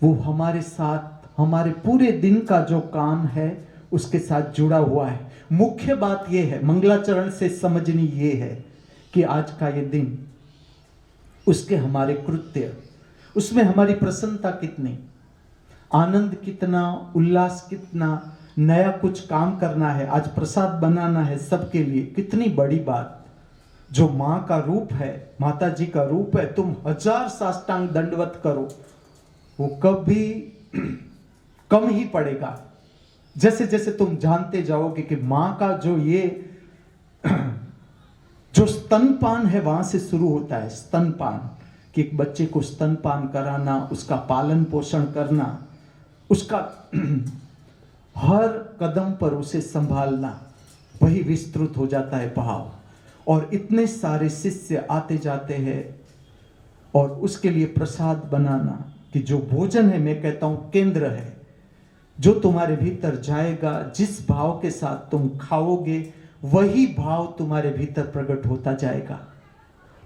वो हमारे साथ, हमारे पूरे दिन का जो काम है उसके साथ जुड़ा हुआ है। मुख्य बात यह है मंगलाचरण से समझनी ये है कि आज का ये दिन, उसके हमारे कृत्य, उसमें हमारी प्रसन्नता कितनी, आनंद कितना, उल्लास कितना, नया कुछ काम करना है, आज प्रसाद बनाना है सबके लिए, कितनी बड़ी बात। जो मां का रूप है, माता जी का रूप है, तुम 1000 साष्टांग दंडवत करो वो कभी कम ही पड़ेगा। जैसे जैसे तुम जानते जाओगे कि मां का जो ये जो स्तनपान है वहां से शुरू होता है। स्तनपान कि एक बच्चे को स्तनपान कराना, उसका पालन पोषण करना, उसका हर कदम पर उसे संभालना, वही विस्तृत हो जाता है भाव। और इतने सारे शिष्य आते जाते हैं, और उसके लिए प्रसाद बनाना कि जो भोजन है, मैं कहता हूं केंद्र है, जो तुम्हारे भीतर जाएगा, जिस भाव के साथ तुम खाओगे वही भाव तुम्हारे भीतर प्रकट होता जाएगा।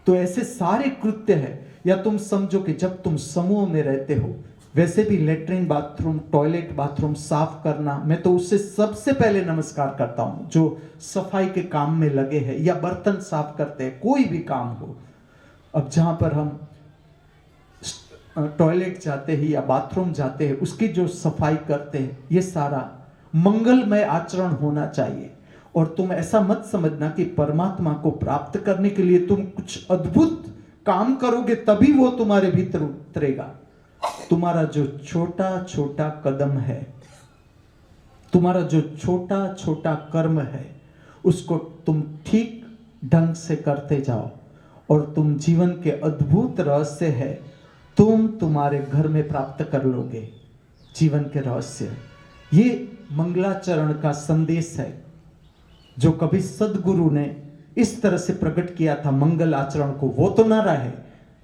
तो ऐसे सारे कृत्य है। या तुम समझो कि जब तुम समूह में रहते हो, वैसे भी लेटरिन बाथरूम, टॉयलेट बाथरूम साफ करना, मैं तो उससे सबसे पहले नमस्कार करता हूं जो सफाई के काम में लगे हैं, या बर्तन साफ करते हैं, कोई भी काम हो। अब जहां पर हम टॉयलेट जाते हैं या बाथरूम जाते हैं, उसकी जो सफाई करते हैं, ये सारा मंगलमय आचरण होना चाहिए। और तुम ऐसा मत समझना कि परमात्मा को प्राप्त करने के लिए तुम कुछ अद्भुत काम करोगे तभी वो तुम्हारे भीतर उतरेगा। तुम्हारा जो छोटा छोटा कदम है, तुम्हारा जो छोटा छोटा कर्म है, उसको तुम ठीक ढंग से करते जाओ, और तुम जीवन के अद्भुत रहस्य है तुम तुम्हारे घर में प्राप्त कर लोगे। जीवन के रहस्य ये मंगलाचरण का संदेश है, जो कभी सदगुरु ने इस तरह से प्रकट किया था मंगल आचरण को, वो तो ना रहे।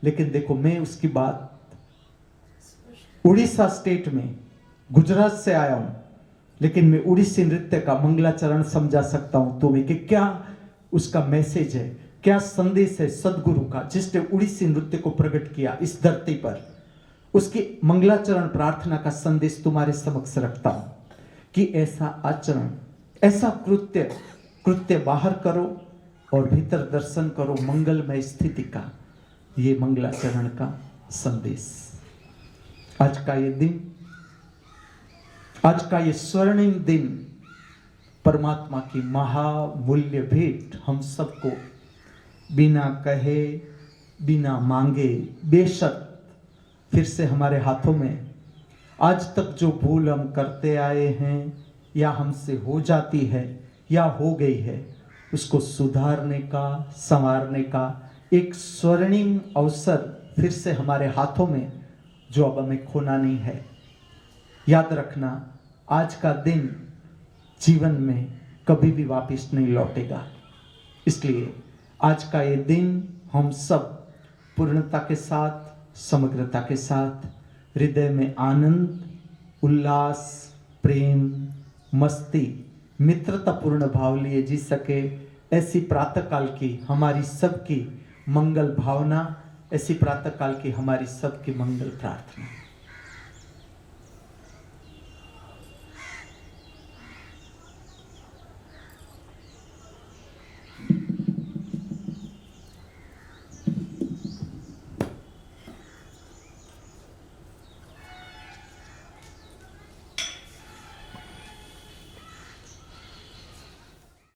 लेकिन देखो, मैं उसकी बात उड़ीसा स्टेट में, गुजरात से आया हूं, लेकिन मैं उड़ीसी नृत्य का मंगलाचरण समझा सकता हूं तुम्हें कि क्या उसका मैसेज है, क्या संदेश है सदगुरु का, जिसने उड़ीसी नृत्य को प्रकट किया इस धरती पर। उसकी मंगलाचरण प्रार्थना का संदेश तुम्हारे समक्ष रखता हूं कि ऐसा आचरण, ऐसा कृत्य बाहर करो और भीतर दर्शन करो मंगलमय स्थिति का। ये मंगलाचरण का संदेश। आज का ये दिन, आज का ये स्वर्णिम दिन परमात्मा की महामूल्य भेंट हम सबको बिना कहे, बिना मांगे, बेशक फिर से हमारे हाथों में, आज तक जो भूल हम करते आए हैं या हमसे हो जाती है या हो गई है, उसको सुधारने का, संवारने का एक स्वर्णिम अवसर फिर से हमारे हाथों में, जो अब हमें खोना नहीं है। याद रखना, आज का दिन जीवन में कभी भी वापस नहीं लौटेगा। इसलिए आज का ये दिन हम सब पूर्णता के साथ, समग्रता के साथ, हृदय में आनंद, उल्लास, प्रेम, मस्ती, मित्रतापूर्ण भाव लिए जी सके, ऐसी प्रातःकाल की हमारी सबकी मंगल भावना, ऐसी प्रातःकाल की हमारी सबकी मंगल प्रार्थना।